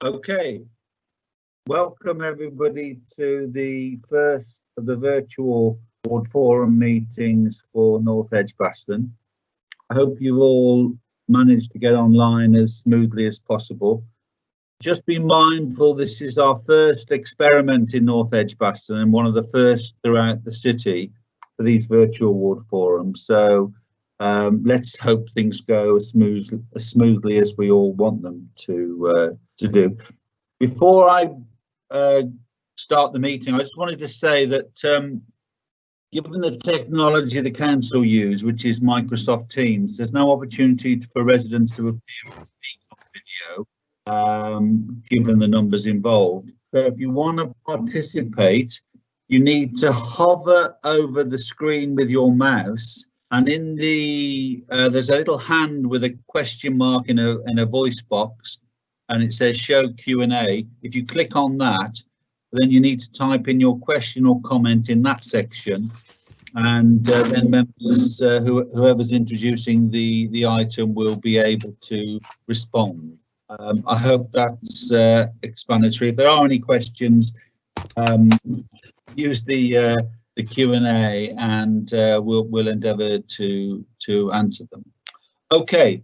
Okay, welcome everybody to the first of the virtual board forum meetings for North Edgbaston. I hope you've all managed to get online as smoothly as possible. Just be mindful, this is our first experiment in North Edgbaston and one of the first throughout the city for these virtual ward forums. So let's hope things go as smoothly as we all want them to do. Before I start the meeting, I just wanted to say that given the technology the council use, which is Microsoft Teams, there's no opportunity for residents to appear and speak on video, given the numbers involved. So if you want to participate, you need to hover over the screen with your mouse, and in the there's a little hand with a question mark in a voice box, and it says show Q&A. If you click on that, then you need to type in your question or comment in that section, and then members, whoever's introducing the item, will be able to respond. I hope that's explanatory. If there are any questions, use the Q&A, and we'll endeavour to answer them. Okay,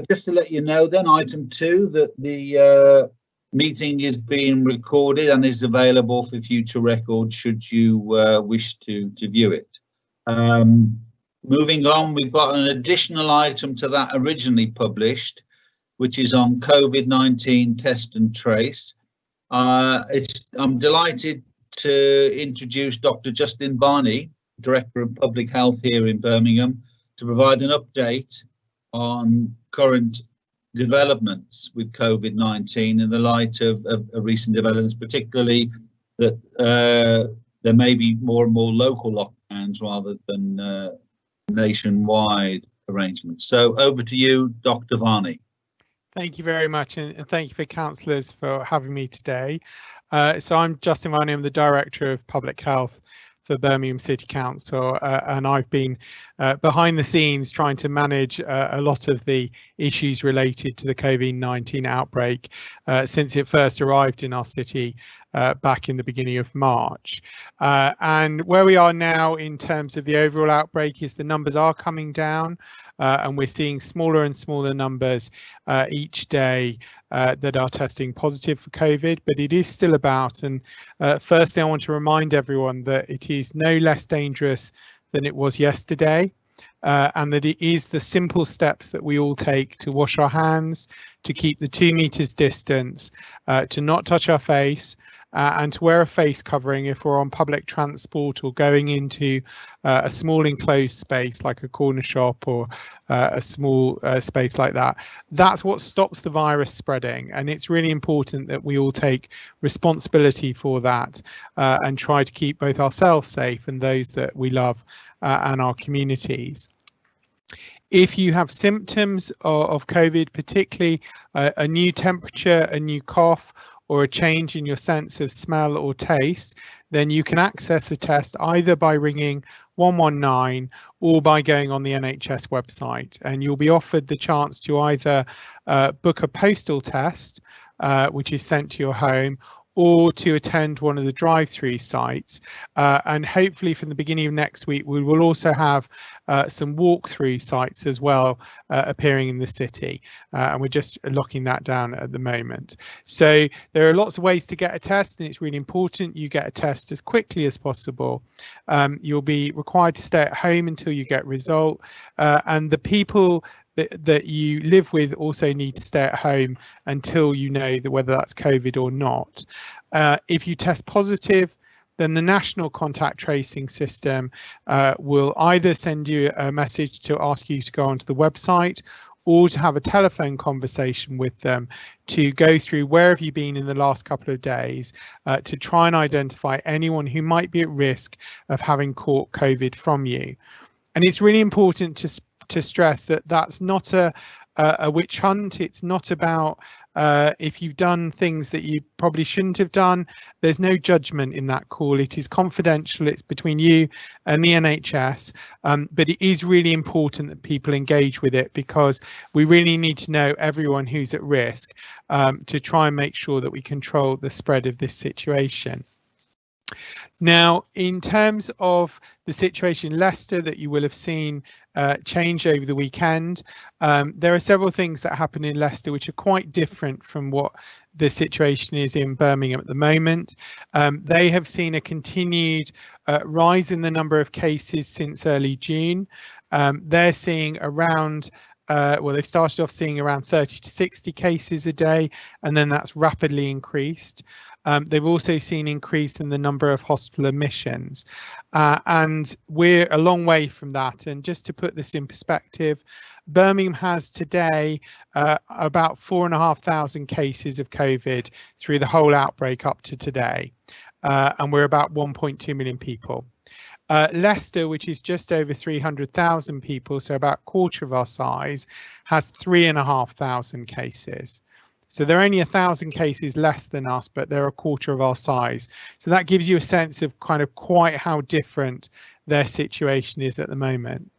just to let you know then, item 2, that the meeting is being recorded and is available for future records should you wish to view it. Moving on, we've got an additional item to that originally published, which is on COVID-19 test and trace. I'm delighted to introduce Dr. Justin Barney, Director of Public Health here in Birmingham, to provide an update on current developments with COVID-19 in the light of recent developments, particularly that there may be more and more local lockdowns rather than nationwide arrangements. So over to you, Dr. Varney. Thank you very much, and thank you for councillors for having me today. So I'm Justin Varney, I'm the Director of Public Health for Birmingham City Council, and I've been behind the scenes trying to manage a lot of the issues related to the COVID-19 outbreak since it first arrived in our city back in the beginning of March. And where we are now in terms of the overall outbreak is the numbers are coming down, and we're seeing smaller and smaller numbers each day that are testing positive for COVID, but it is still about. And firstly, I want to remind everyone that it is no less dangerous than it was yesterday, and that it is the simple steps that we all take to wash our hands, to keep the 2 meters distance, to not touch our face, and to wear a face covering if we're on public transport or going into a small enclosed space like a corner shop or a small space like that. That's what stops the virus spreading, and it's really important that we all take responsibility for that and try to keep both ourselves safe and those that we love and our communities. If you have symptoms of COVID, particularly a new temperature, a new cough, or a change in your sense of smell or taste, then you can access the test either by ringing 119 or by going on the NHS website, and you'll be offered the chance to either book a postal test, which is sent to your home, or to attend one of the drive-through sites, and hopefully from the beginning of next week we will also have some walk-through sites as well appearing in the city, and we're just locking that down at the moment. So there are lots of ways to get a test, and it's really important you get a test as quickly as possible. You'll be required to stay at home until you get result, and the people that you live with also need to stay at home until you know whether that's COVID or not. If you test positive, then the national contact tracing system will either send you a message to ask you to go onto the website, or to have a telephone conversation with them to go through where have you been in the last couple of days to try and identify anyone who might be at risk of having caught COVID from you. And it's really important to stress that that's not a a witch hunt. It's not about if you've done things that you probably shouldn't have done. There's no judgment in that call. It is confidential. It's between you and the NHS, but it is really important that people engage with it, because we really need to know everyone who's at risk to try and make sure that we control the spread of this situation. Now, in terms of the situation in Leicester that you will have seen change over the weekend, there are several things that happen in Leicester which are quite different from what the situation is in Birmingham at the moment. They have seen a continued rise in the number of cases since early June. They're seeing around well, they've started off seeing around 30 to 60 cases a day, and then that's rapidly increased. They've also seen increase in the number of hospital admissions, and we're a long way from that. And just to put this in perspective, Birmingham has today about 4,500 cases of COVID through the whole outbreak up to today, and we're about 1.2 million people. Leicester, which is just over 300,000 people, so about a quarter of our size, has 3,500 cases. So they're only 1,000 cases less than us, but they're a quarter of our size. So that gives you a sense of kind of quite how different their situation is at the moment.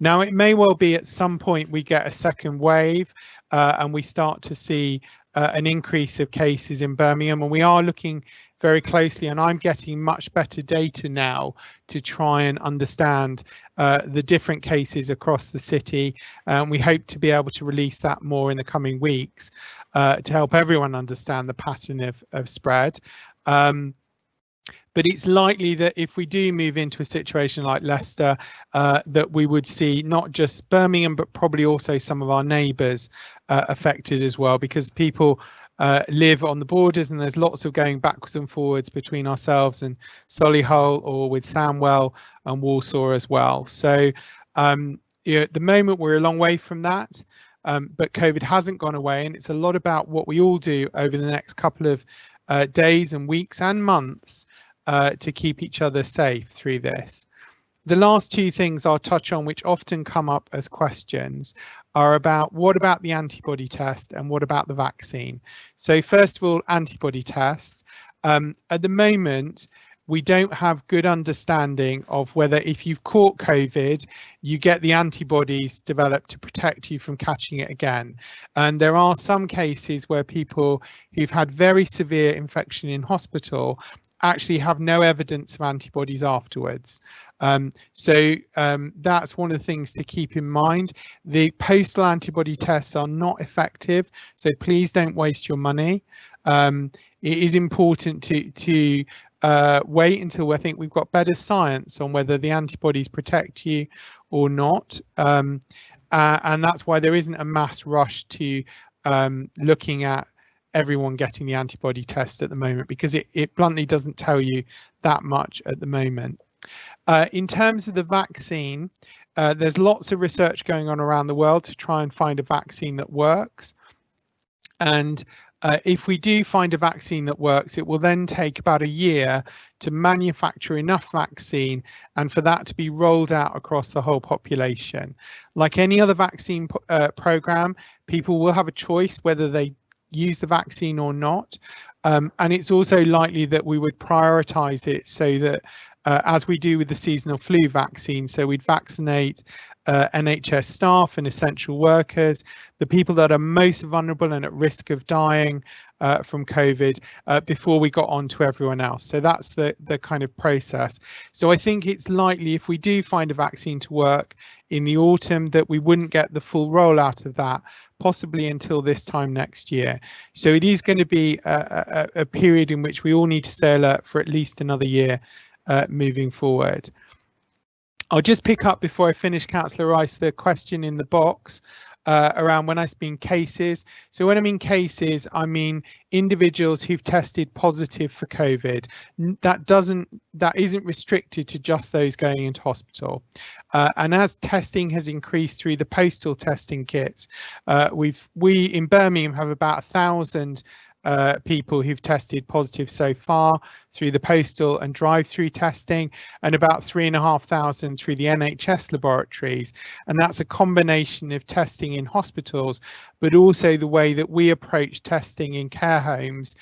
Now, it may well be at some point we get a second wave and we start to see an increase of cases in Birmingham, and we are looking very closely, and I'm getting much better data now to try and understand the different cases across the city. We hope to be able to release that more in the coming weeks to help everyone understand the pattern of spread. But it's likely that if we do move into a situation like Leicester, that we would see not just Birmingham, but probably also some of our neighbours affected as well, because people live on the borders, and there's lots of going backwards and forwards between ourselves and Solihull, or with Sandwell and Walsall as well. So at the moment we're a long way from that, but COVID hasn't gone away, and it's a lot about what we all do over the next couple of days and weeks and months to keep each other safe through this. The last two things I'll touch on, which often come up as questions, are about what about the antibody test and what about the vaccine. So first of all, antibody test. At the moment, we don't have good understanding of whether if you've caught COVID, you get the antibodies developed to protect you from catching it again. And there are some cases where people who've had very severe infection in hospital actually have no evidence of antibodies afterwards. So that's one of the things to keep in mind. The postal antibody tests are not effective, so please don't waste your money. It is important to wait until I think we've got better science on whether the antibodies protect you or not. And that's why there isn't a mass rush to looking at everyone getting the antibody test at the moment, because it bluntly doesn't tell you that much at the moment. In terms of the vaccine, there's lots of research going on around the world to try and find a vaccine that works. And if we do find a vaccine that works, it will then take about a year to manufacture enough vaccine and for that to be rolled out across the whole population. Like any other vaccine program, people will have a choice whether they use the vaccine or not. And it's also likely that we would prioritize it so that as we do with the seasonal flu vaccine, so we'd vaccinate NHS staff and essential workers, the people that are most vulnerable and at risk of dying from COVID, before we got on to everyone else. So that's the kind of process. So I think it's likely if we do find a vaccine to work in the autumn that we wouldn't get the full rollout of that, possibly until this time next year. So it is going to be a period in which we all need to stay alert for at least another year moving forward. I'll just pick up before I finish, Councillor Rice, the question in the box around when I mean cases. So when I mean cases, I mean individuals who've tested positive for COVID. That isn't restricted to just those going into hospital. And as testing has increased through the postal testing kits, we in Birmingham have about 1,000 people who've tested positive so far through the postal and drive-through testing, and about 3,500 through the NHS laboratories. And that's a combination of testing in hospitals, but also the way that we approach testing in care homes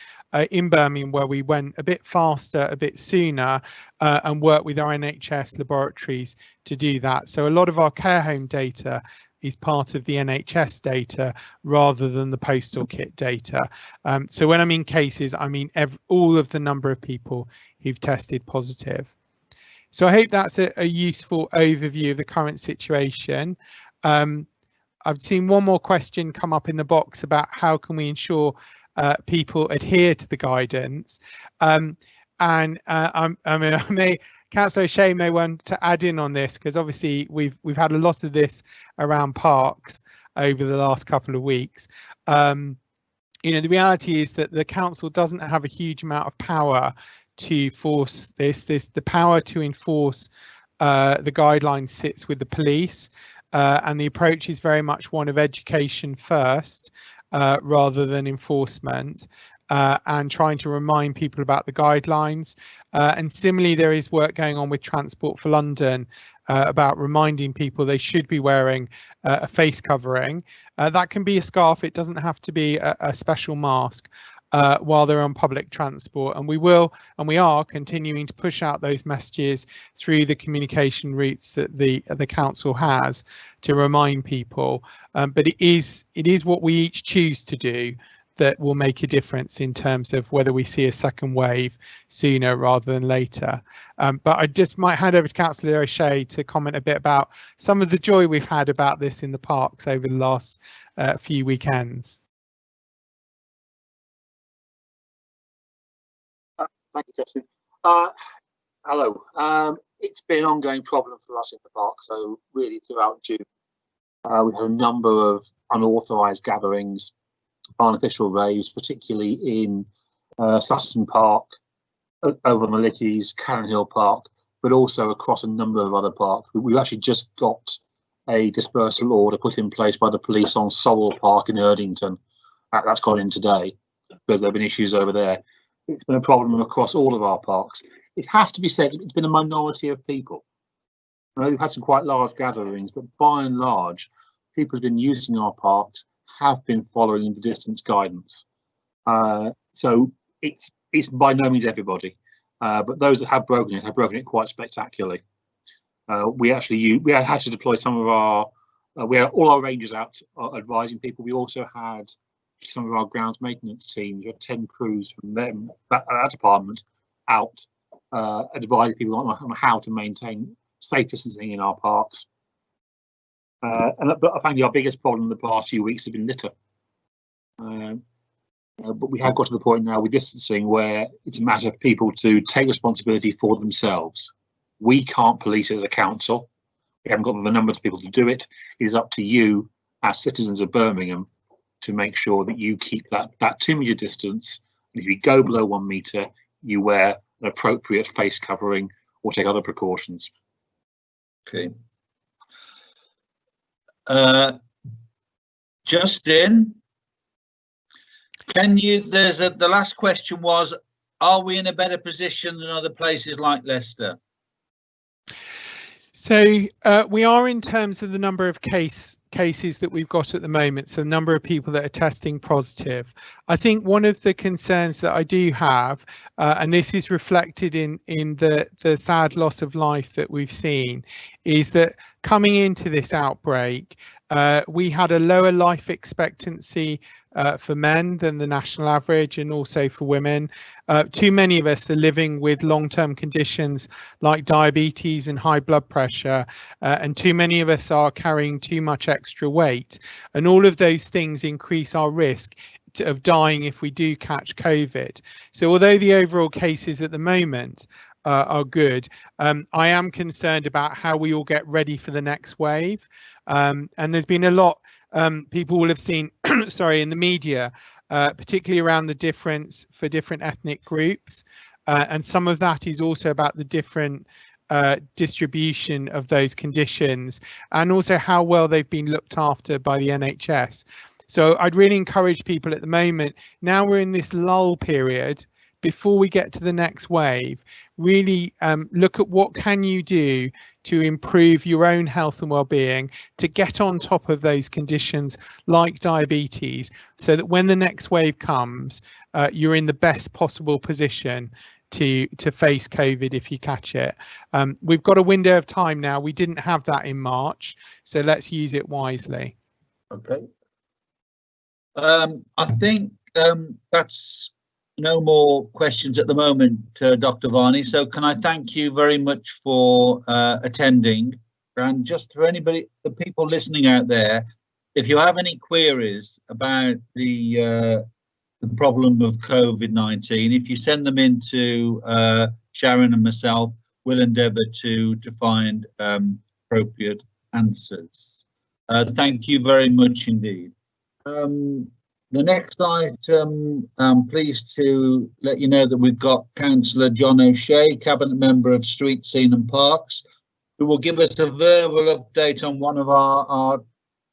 in Birmingham, where we went a bit faster, a bit sooner, and worked with our NHS laboratories to do that. So a lot of our care home data is part of the NHS data rather than the postal kit data. So when I mean cases, I mean all of the number of people who've tested positive. So I hope that's a useful overview of the current situation. I've seen one more question come up in the box about how can we ensure people adhere to the guidance. Councillor O'Shea may want to add in on this, because obviously we've had a lot of this around parks over the last couple of weeks. You know, the reality is that the council doesn't have a huge amount of power to force this. The power to enforce the guidelines sits with the police, and the approach is very much one of education first rather than enforcement. And trying to remind people about the guidelines. And similarly, there is work going on with Transport for London about reminding people they should be wearing a face covering. That can be a scarf, it doesn't have to be a special mask while they're on public transport. And we are continuing to push out those messages through the communication routes that the council has to remind people. But it is what we each choose to do that will make a difference in terms of whether we see a second wave sooner rather than later. But I just might hand over to Councillor O'Shea to comment a bit about some of the joy we've had about this in the parks over the last few weekends. Thank you, Justin. Hello. It's been an ongoing problem for us in the park, so really throughout June. We had a number of unauthorised gatherings, unofficial raves, particularly in Sutton Park, over on the Lickies, Cannon Hill Park, but also across a number of other parks. We've actually just got a dispersal order put in place by the police on Sorrel Park in Erdington. That's gone in today, because there have been issues over there. It's been a problem across all of our parks. It has to be said, it's been a minority of people. I know we've had some quite large gatherings, but by and large, people have been using our parks, have been following the distance guidance. So it's by no means everybody, but those that have broken it quite spectacularly. We had to deploy some of our, we had all our rangers out advising people. We also had some of our grounds maintenance teams. We had 10 crews from them, that department, out advising people on how to maintain safe distancing in our parks. But I find our biggest problem in the past few weeks has been litter. But we have got to the point now with distancing where it's a matter of people to take responsibility for themselves. We can't police it as a council. We haven't got the numbers of people to do it. It is up to you as citizens of Birmingham to make sure that you keep that 2 metre distance. And if you go below 1 metre, you wear an appropriate face covering or take other precautions. Okay. Justin, can you, the last question was, are we in a better position than other places like Leicester? So we are in terms of the number of cases that we've got at the moment, so the number of people that are testing positive. I think one of the concerns that I do have, and this is reflected in the sad loss of life that we've seen, is that coming into this outbreak, we had a lower life expectancy for men than the national average, and also for women. Too many of us are living with long-term conditions like diabetes and high blood pressure, and too many of us are carrying too much extra weight, and all of those things increase our risk of dying if we do catch COVID. So although the overall cases at the moment are good, I am concerned about how we all get ready for the next wave. And there's been a lot people will have seen sorry, in the media, particularly around the difference for different ethnic groups, and some of that is also about the different distribution of those conditions, and also how well they've been looked after by the NHS. So I'd really encourage people at the moment, now we're in this lull period, before we get to the next wave, really look at what can you do to improve your own health and well-being, to get on top of those conditions like diabetes, so that when the next wave comes, you're in the best possible position to face COVID if you catch it. We've got a window of time now. We didn't have that in March, so let's use it wisely. Okay. I think that's no more questions at the moment, Dr. Varney. So can I thank you very much for attending? And just for anybody, the people listening out there, if you have any queries about the problem of COVID-19, if you send them into Sharon and myself, we'll endeavour to find appropriate answers. Thank you very much indeed. The next item, I'm pleased to let you know that we've got Councillor John O'Shea, Cabinet Member of Street, Scene and Parks, who will give us a verbal update on one of our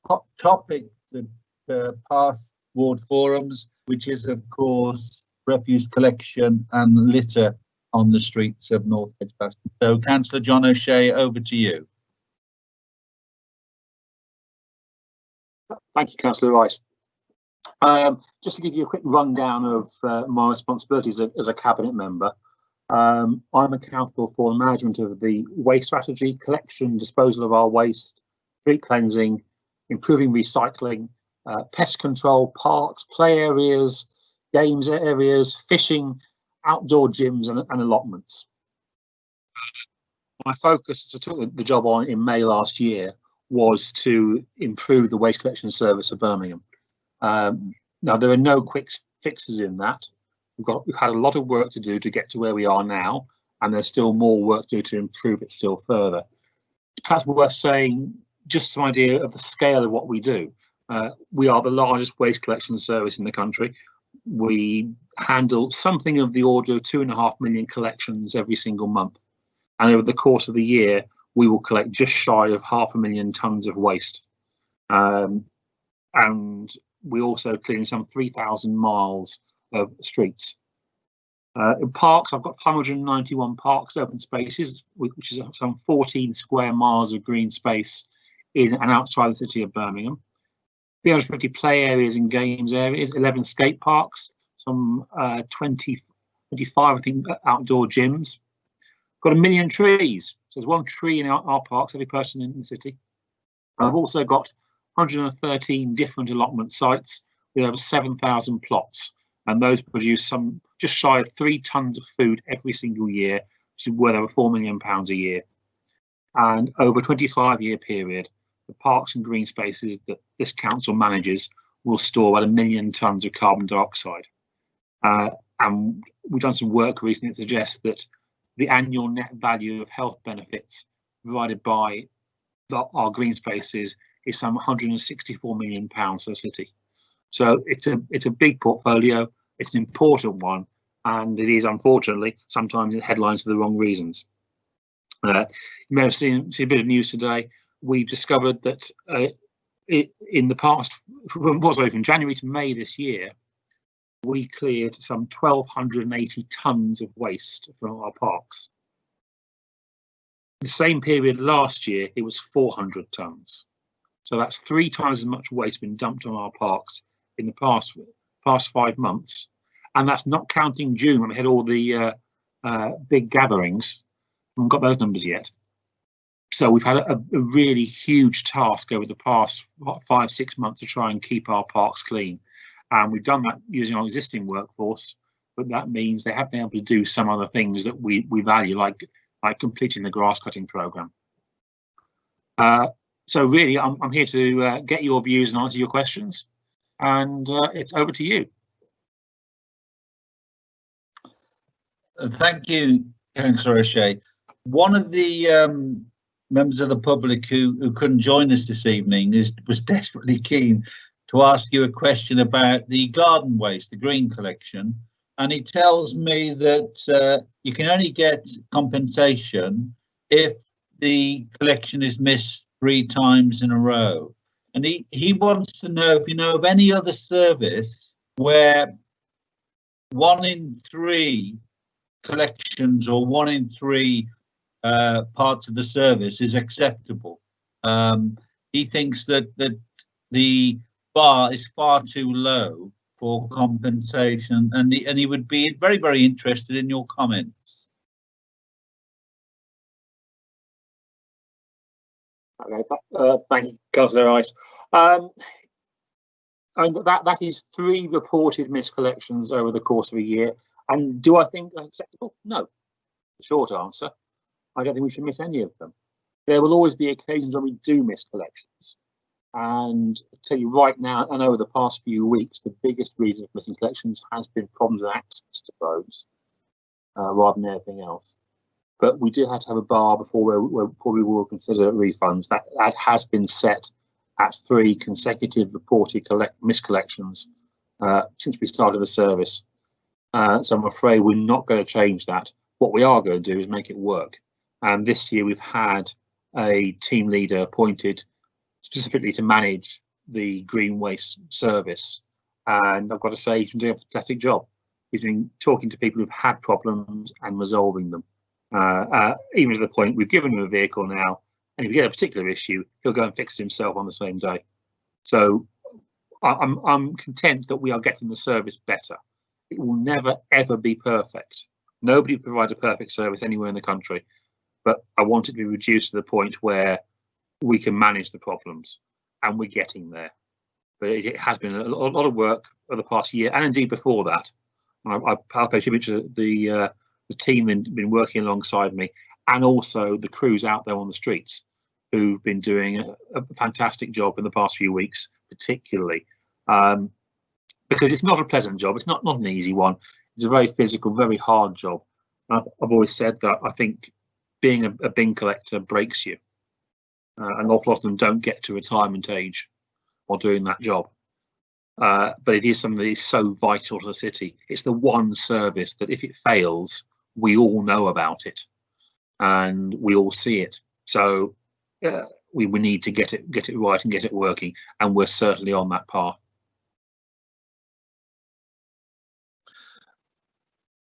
hot topics at past ward forums, which is, of course, refuse collection and litter on the streets of North Edgbaston. So, Councillor John O'Shea, over to you. Thank you, Councillor Rice. Just to give you a quick rundown of my responsibilities as a cabinet member, I'm accountable for the management of the waste strategy, collection, disposal of our waste, street cleansing, improving recycling, pest control, parks, play areas, games areas, fishing, outdoor gyms and allotments. My focus, as I took the job on in May last year, was to improve the waste collection service of Birmingham. Now, there are no quick fixes in that. We've had a lot of work to do to get to where we are now, and there's still more work to do to improve it still further. Perhaps worth saying just some idea of the scale of what we do. We are the largest waste collection service in the country. We handle something of the order of 2.5 million collections every single month. And over the course of the year, we will collect just shy of 500,000 tonnes of waste. And we also clean some 3,000 miles of streets. In parks, I've got 591 parks, open spaces, which is some 14 square miles of green space in and outside the city of Birmingham. 350 play areas and games areas, 11 skate parks, some 25, I think, outdoor gyms. Got 1 million trees. So there's 1 tree in our parks, every person in the city. I've also got 113 different allotment sites with over 7,000 plots, and those produce some just shy of 3 tonnes of food every single year, which is worth over £4 million a year. And over a 25-year period, the parks and green spaces that this council manages will store about 1 million tonnes of carbon dioxide. And we've done some work recently that suggests that the annual net value of health benefits provided by our green spaces is some £164 million for the city. So it's a big portfolio, it's an important one, and it is unfortunately sometimes in headlines for the wrong reasons. You may have seen a bit of news today. We've discovered that in the past, from January to May this year, we cleared some 1,280 tonnes of waste from our parks. The same period last year, it was 400 tonnes. So that's 3 times as much waste been dumped on our parks in the past 5 months. And that's not counting June when we had all the big gatherings. We haven't got those numbers yet. So we've had a really huge task over the past 5-6 months to try and keep our parks clean. And we've done that using our existing workforce, but that means they have been able to do some other things that we value, like completing the grass cutting programme. So really, I'm here to get your views and answer your questions, and it's over to you. Thank you, Councillor O'Shea. One of the members of the public who couldn't join us this evening was desperately keen to ask you a question about the garden waste, the green collection, and he tells me that you can only get compensation if the collection is missed 3 times in a row. and he wants to know if you know of any other service where 1 in 3 collections or 1 in 3 parts of the service is acceptable. He thinks that the bar is far too low for compensation, and he would be very, very interested in your comments. Okay, thank you, Councillor Rice. And that is 3 reported miscollections over the course of a year. And do I think that's acceptable? No. The short answer, I don't think we should miss any of them. There will always be occasions when we do miss collections. And I'll tell you right now, and over the past few weeks, the biggest reason for missing collections has been problems with access to those, rather than anything else. But we do have to have a bar before we will consider refunds. That has been set at 3 consecutive reported miscollections since we started the service. So I'm afraid we're not going to change that. What we are going to do is make it work. And this year we've had a team leader appointed specifically to manage the green waste service. And I've got to say, he's been doing a fantastic job. He's been talking to people who've had problems and resolving them. Even to the point we've given him a vehicle now, and if we get a particular issue, he'll go and fix it himself on the same day. So I'm content that we are getting the service better. It will never, ever be perfect. Nobody provides a perfect service anywhere in the country, but I want it to be reduced to the point where we can manage the problems, and we're getting there. But it has been a lot of work over the past year, and indeed before that. I pay tribute to the team that have been working alongside me, and also the crews out there on the streets who've been doing a fantastic job in the past few weeks, particularly because it's not a pleasant job. It's not an easy one. It's a very physical, very hard job. I've always said that I think being a bin collector breaks you. An awful lot of them don't get to retirement age while doing that job. But it is something that is so vital to the city. It's the one service that if it fails, we all know about it and we all see it. So we need to get it right and get it working, and we're certainly on that path.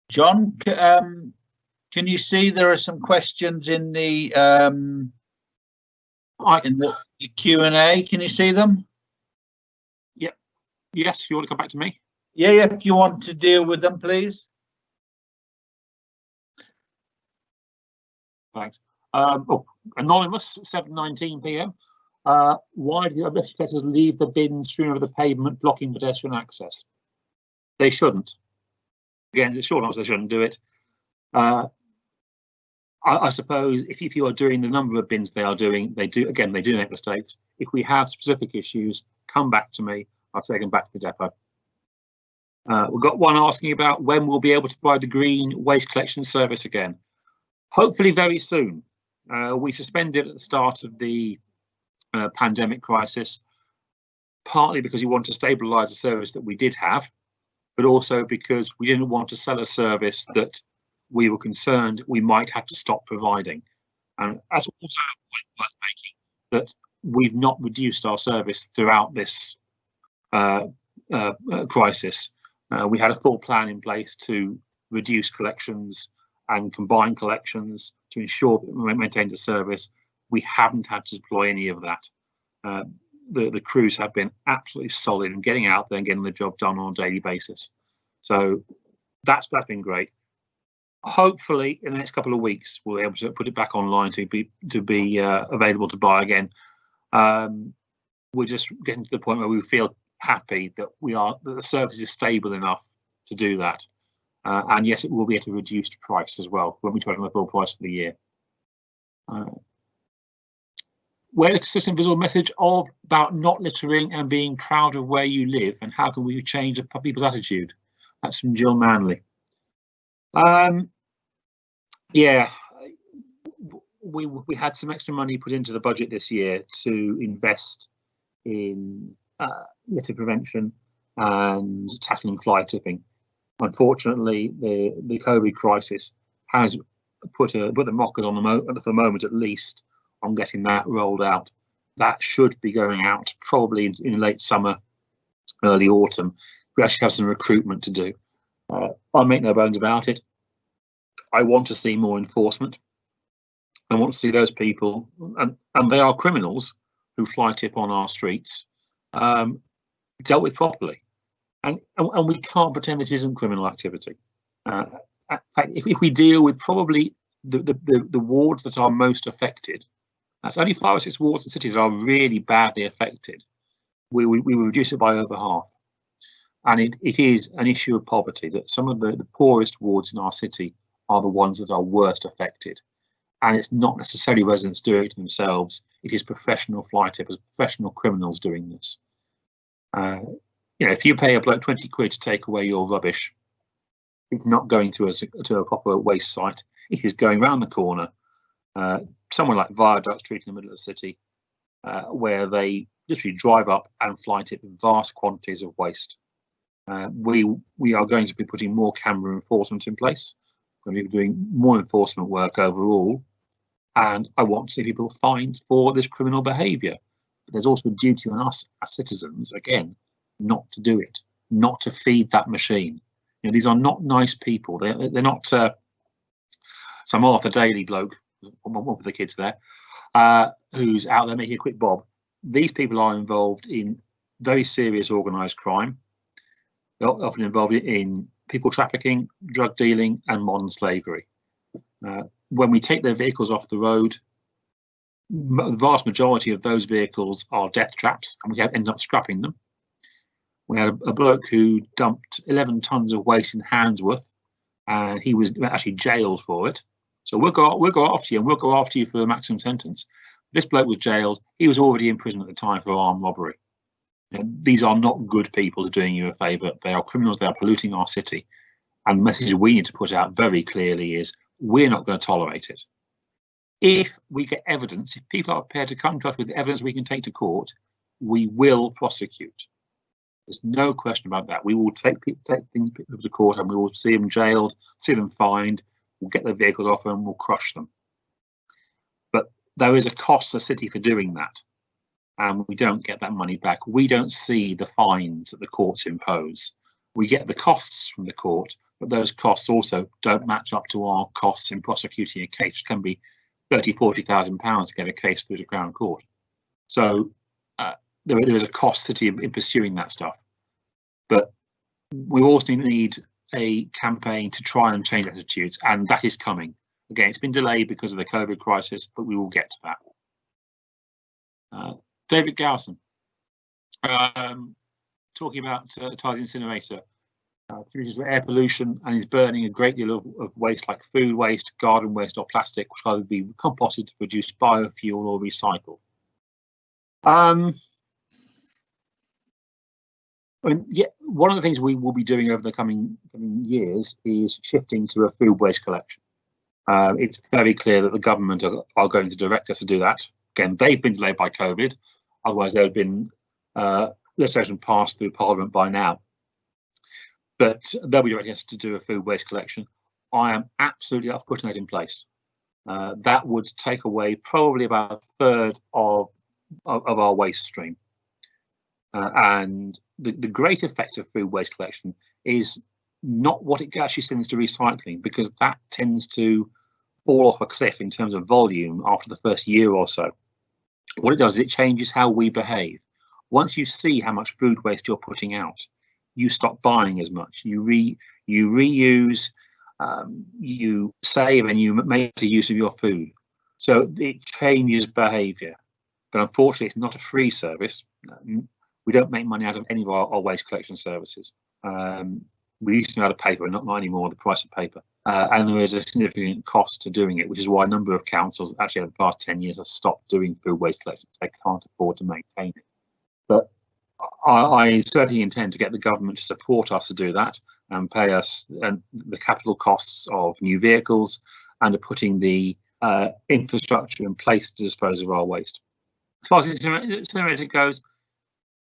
John, can you see there are some questions in the Q&A? Can you see them? Yep. Yes, you want to come back to me? Yeah, if you want to deal with them, please. Thanks. Anonymous, 7:19 p.m. Why do the rubbish collectors leave the bins strewn over the pavement, blocking pedestrian access? They shouldn't. Again, the short answer, they shouldn't do it. I suppose if you are doing the number of bins they are doing, they do make mistakes. If we have specific issues, come back to me. I'll take them back to the depot. We've got one asking about when we'll be able to provide the green waste collection service again. Hopefully very soon. We suspended at the start of the pandemic crisis, partly because we wanted to stabilise the service that we did have, but also because we didn't want to sell a service that we were concerned we might have to stop providing. And that's also a point worth making, that we've not reduced our service throughout this crisis. We had a full plan in place to reduce collections and combine collections to ensure that we maintained a service. We haven't had to deploy any of that. The crews have been absolutely solid in getting out there and getting the job done on a daily basis. So that's been great. Hopefully in the next couple of weeks we'll be able to put it back online to be available to buy again. We're just getting to the point where we feel happy that the service is stable enough to do that. And yes, it will be at a reduced price as well. Won't be charging the full price for the year. Where a consistent visual message about not littering and being proud of where you live, and how can we change people's attitude? That's from Jill Manley. Yeah, we had some extra money put into the budget this year to invest in litter prevention and tackling fly tipping. Unfortunately, the COVID crisis has put the mockers on for the moment, at least, on getting that rolled out. That should be going out probably in late summer, early autumn. We actually have some recruitment to do. I make no bones about it. I want to see more enforcement. I want to see those people, and they are criminals who fly tip on our streets, dealt with properly. And we can't pretend this isn't criminal activity. In fact, if we deal with probably the wards that are most affected, that's only 5 or 6 wards and cities that are really badly affected, we will reduce it by over half. And it is an issue of poverty that some of the poorest wards in our city are the ones that are worst affected. And it's not necessarily residents doing it themselves. It is professional fly tippers, professional criminals doing this. You know, if you pay a bloke 20 quid to take away your rubbish, it's not going to a proper waste site. It is going round the corner, somewhere like Viaduct Street in the middle of the city, where they literally drive up and fly tip vast quantities of waste. We are going to be putting more camera enforcement in place. We're going to be doing more enforcement work overall, and I want to see people fined for this criminal behaviour. But there's also a duty on us as citizens, again, not to do it, not to feed that machine. You know, these are not nice people. They're not some Arthur Daly bloke, one for the kids there, who's out there making a quick bob. These people are involved in very serious organised crime. They're often involved in people trafficking, drug dealing, and modern slavery. When we take their vehicles off the road, the vast majority of those vehicles are death traps, and we end up scrapping them. We had a bloke who dumped 11 tons of waste in Handsworth, and he was actually jailed for it. So we'll go after you, and we'll go after you for a maximum sentence. This bloke was jailed. He was already in prison at the time for armed robbery. These are not good people who are doing you a favour. They are criminals. They are polluting our city. And the message we need to put out very clearly is we're not going to tolerate it. If we get evidence, if people are prepared to come to us with evidence we can take to court, we will prosecute. There's no question about that. We will take things to court, and we will see them jailed, see them fined. We'll get their vehicles off and we'll crush them. But there is a cost to the city for doing that, and we don't get that money back. We don't see the fines that the courts impose. We get the costs from the court, but those costs also don't match up to our costs in prosecuting a case, which can be £30,000–40,000 to get a case through the Crown Court. So there is a cost city in pursuing that stuff. But we also need a campaign to try and change attitudes, and that is coming. Again, it's been delayed because of the COVID crisis, but we will get to that. David Gowson, talking about Ty's incinerator, produces air pollution and is burning a great deal of waste like food waste, garden waste or plastic, which will either be composted to produce biofuel or recycled. I mean, yeah, one of the things we will be doing over the coming years is shifting to a food waste collection. It's very clear that the government are going to direct us to do that. Again, they've been delayed by COVID, otherwise there had been legislation passed through Parliament by now. But they'll be directing us to do a food waste collection. I am absolutely up for putting that in place. That would take away probably about a third of our waste stream. And the great effect of food waste collection is not what it actually sends to recycling, because that tends to fall off a cliff in terms of volume after the first year or so. What it does is it changes how we behave. Once you see how much food waste you're putting out, you stop buying as much. You reuse, you save, and you make the use of your food. So it changes behaviour. But unfortunately, it's not a free service. We don't make money out of any of our waste collection services. We used to know how to paper, and not anymore, the price of paper. And there is a significant cost to doing it, which is why a number of councils, actually over the past 10 years, have stopped doing food waste collection. They can't afford to maintain it. But I certainly intend to get the government to support us to do that and pay us the capital costs of new vehicles and of putting the infrastructure in place to dispose of our waste. As far as the incinerator goes,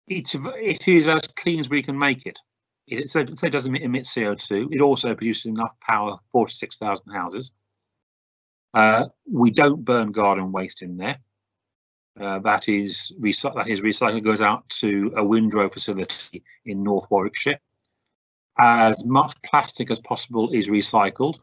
it is as clean as we can make it. So it doesn't emit CO2. It also produces enough power for 46,000 houses. We don't burn garden waste in there. That is recycling goes out to a windrow facility in North Warwickshire. As much plastic as possible is recycled,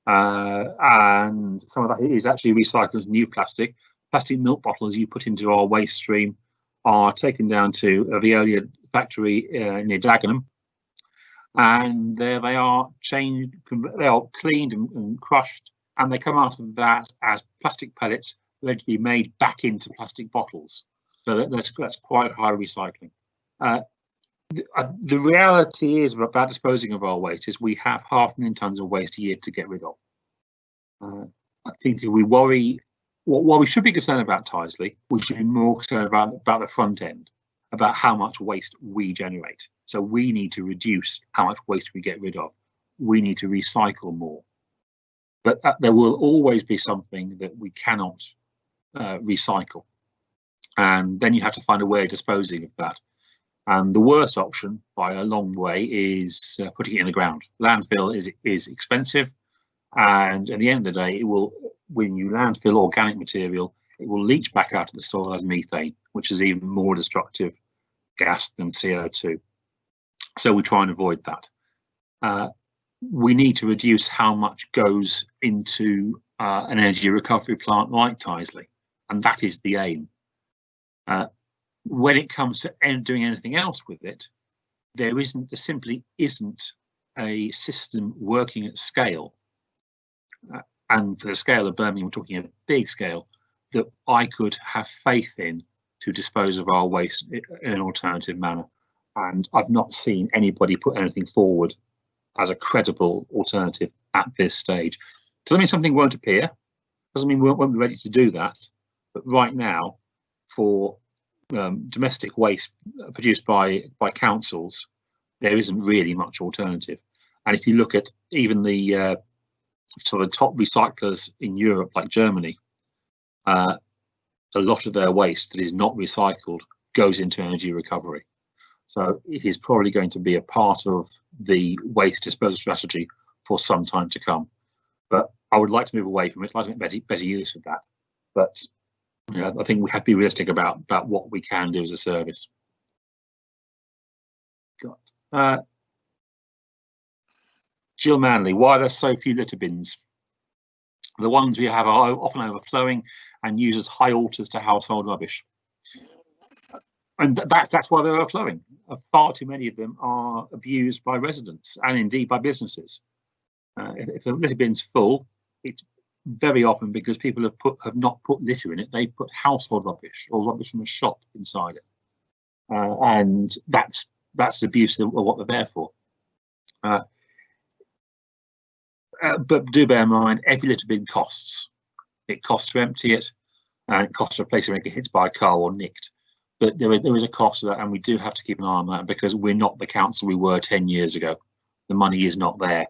and some of that is actually recycled new plastic. Plastic milk bottles you put into our waste stream are taken down to a Veolia factory near Dagenham, and there they are changed, they are cleaned and crushed, and they come out of that as plastic pellets ready to be made back into plastic bottles. So that's quite high recycling. The reality is about disposing of our waste is we have 500,000 tonnes of waste a year to get rid of. I think if we worry, what we should be concerned about, Tysley, we should be more concerned about the front end, about how much waste we generate. So we need to reduce how much waste we get rid of. We need to recycle more. But there will always be something that we cannot recycle. And then you have to find a way of disposing of that. And the worst option by a long way is putting it in the ground. Landfill is expensive. And at the end of the day, it will, when you landfill organic material, it will leach back out of the soil as methane, which is even more destructive gas than CO2. So we try and avoid that. We need to reduce how much goes into an energy recovery plant like Tysley, and that is the aim. When it comes to doing anything else with it, there simply isn't a system working at scale. And for the scale of Birmingham, we're talking a big scale, that I could have faith in to dispose of our waste in an alternative manner. And I've not seen anybody put anything forward as a credible alternative at this stage. Doesn't mean something won't appear, doesn't mean we won't be ready to do that. But right now, for domestic waste produced by councils, there isn't really much alternative. And if you look at even the sort of top recyclers in Europe, like Germany, a lot of their waste that is not recycled goes into energy recovery. So it is probably going to be a part of the waste disposal strategy for some time to come. But I would like to move away from it. I'd like to make better use of that. But I think we have to be realistic about what we can do as a service. Jill Manley, why are there so few litter bins? The ones we have are often overflowing and use as high altars to household rubbish. And that's why they're overflowing. Far too many of them are abused by residents and indeed by businesses. If a litter bin's full, it's very often because people have not put litter in it. They put household rubbish or rubbish from a shop inside it, and that's the abuse of what they're there for. But do bear in mind, every litter bin costs. It costs to empty it, and it costs to replace it when it gets hit by a car or nicked. But there is a cost to that, and we do have to keep an eye on that because we're not the council we were 10 years ago. The money is not there,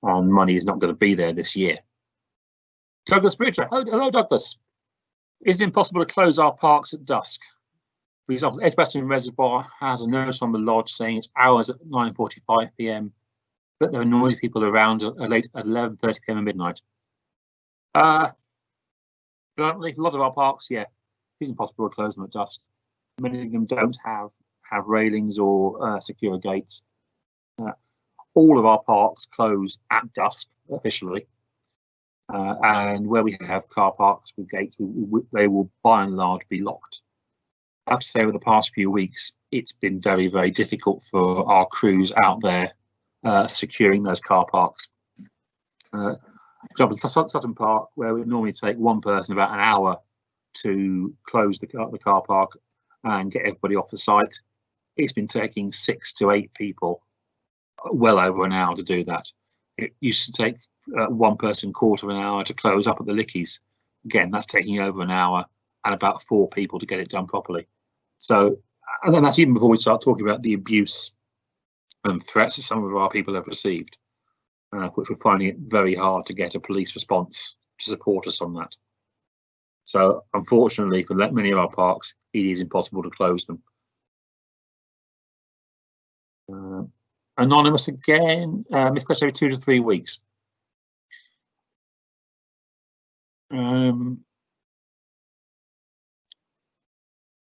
and money is not going to be there this year. Douglas Bridger. Oh, hello, Douglas. Is it impossible to close our parks at dusk? For example, Edgbaston Reservoir has a notice on the lodge saying it's hours at 9:45 p.m, but there are noisy people around at 11:30 p.m. and midnight. Bluntly, a lot of our parks, yeah, it's impossible to close them at dusk. Many of them don't have railings or secure gates. All of our parks close at dusk officially. And where we have car parks with gates, they will by and large be locked. I have to say, over the past few weeks, it's been very, very difficult for our crews out there securing those car parks. For example, Sutton Park, where we normally take one person about an hour to close the car park and get everybody off the site, it's been taking 6 to 8 people well over an hour to do that. It used to take one person quarter of an hour to close up at the Lickies. Again, that's taking over an hour and about 4 people to get it done properly. So, and then that's even before we start talking about the abuse and threats that some of our people have received, which we're finding it very hard to get a police response to support us on that. So, unfortunately, for many of our parks, it is impossible to close them. Anonymous again, missed every 2 to 3 weeks.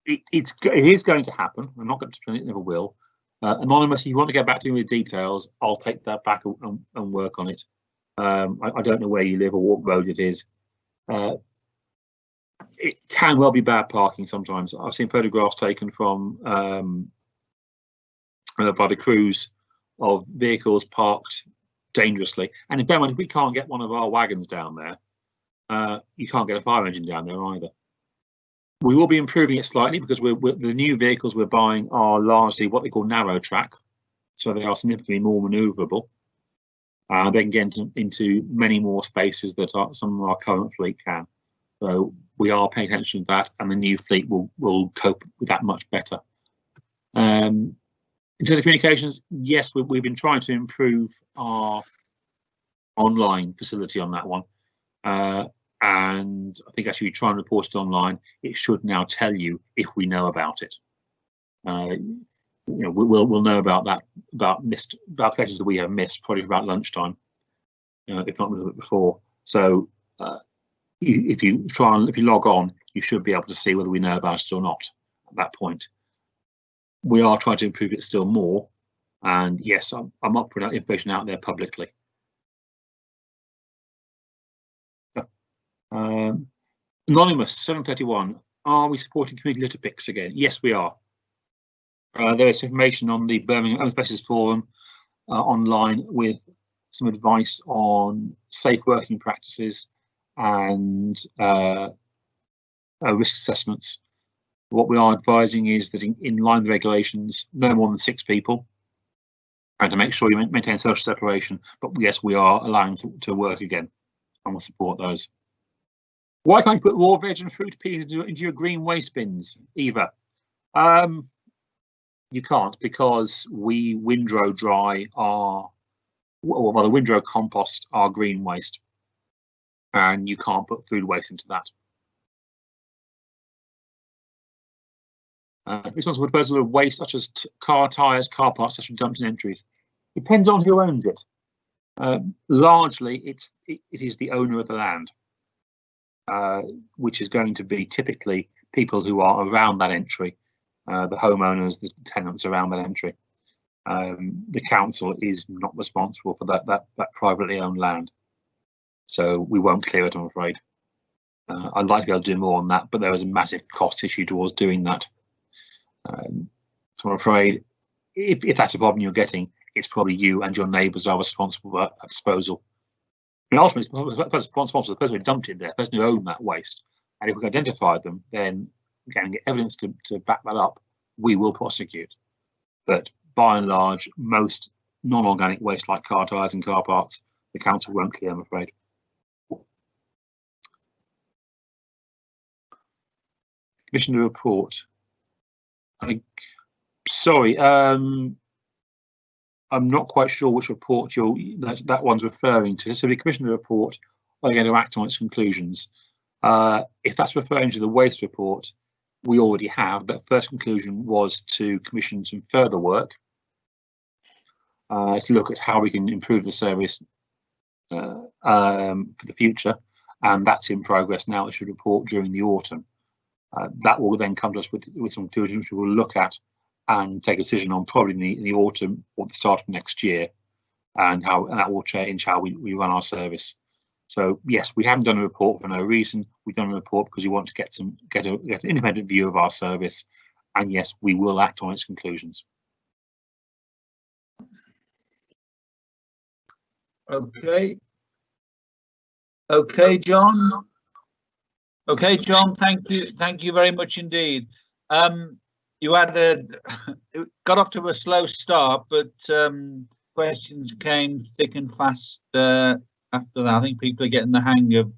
it is going to happen. I'm not going to pretend it never will. Anonymous, if you want to get back to me with details, I'll take that back and work on it. I don't know where you live or what road it is. It can well be bad parking sometimes. I've seen photographs taken from by the crews of vehicles parked dangerously. And in Belmont, if we can't get one of our wagons down there, you can't get a fire engine down there either. We will be improving it slightly because the new vehicles we're buying are largely what they call narrow track, so they are significantly more manoeuvrable. They can get into many more spaces that some of our current fleet can. So we are paying attention to that, and the new fleet will cope with that much better. In terms of communications, yes, we've been trying to improve our online facility on that one. And I think actually, we try and report it online. It should now tell you if we know about it. You know, we'll know about that, about cases that we have missed, probably about lunchtime, if not a little bit before. So if you log on, you should be able to see whether we know about it or not at that point. We are trying to improve it still more, and yes, I'm up for that information out there publicly. Anonymous 731, are we supporting community litter picks again? Yes, we are. There is information on the Birmingham Open Spaces Forum online with some advice on safe working practices and risk assessments. What we are advising is that in line with regulations, no more than 6 people, and to make sure you maintain social separation. But yes, we are allowing to work again, and we'll support those. Why can't you put raw veg and fruit peas into your green waste bins, Eva? You can't, because we windrow dry our, well, the windrow compost our green waste, and you can't put food waste into that. This one's proposal of waste such as car tyres, car parts, such as dumped in entries. Depends on who owns it. Largely, it is the owner of the land, which is going to be typically people who are around that entry, the homeowners, the tenants around that entry. The council is not responsible for that privately owned land, so we won't clear it, I'm afraid. I'd like to be able to do more on that, but there is a massive cost issue towards doing that. So I'm afraid if that's a problem you're getting, it's probably you and your neighbours are responsible for that disposal. I mean, ultimately, the person responsible is the person who dumped it there, the person who owned that waste. And if we can identify them, then again, get evidence to back that up, we will prosecute. But by and large, most non-organic waste like car tyres and car parts, the council won't clear, I'm afraid. Commissioner report. Sorry, I'm not quite sure which report that one's referring to. So the commissioner report, are going to act on its conclusions. If that's referring to the waste report, we already have. That first conclusion was to commission some further work to look at how we can improve the service for the future, and that's in progress now. It should report during the autumn. That will then come to us with some conclusions which we will look at and take a decision on probably in the autumn or the start of next year, and that will change how we run our service. So yes, we haven't done a report for no reason. We've done a report because we want to get an independent view of our service, and yes, we will act on its conclusions. Okay, John. Okay, John, thank you very much indeed. You had got off to a slow start, but questions came thick and fast after that. I think people are getting the hang of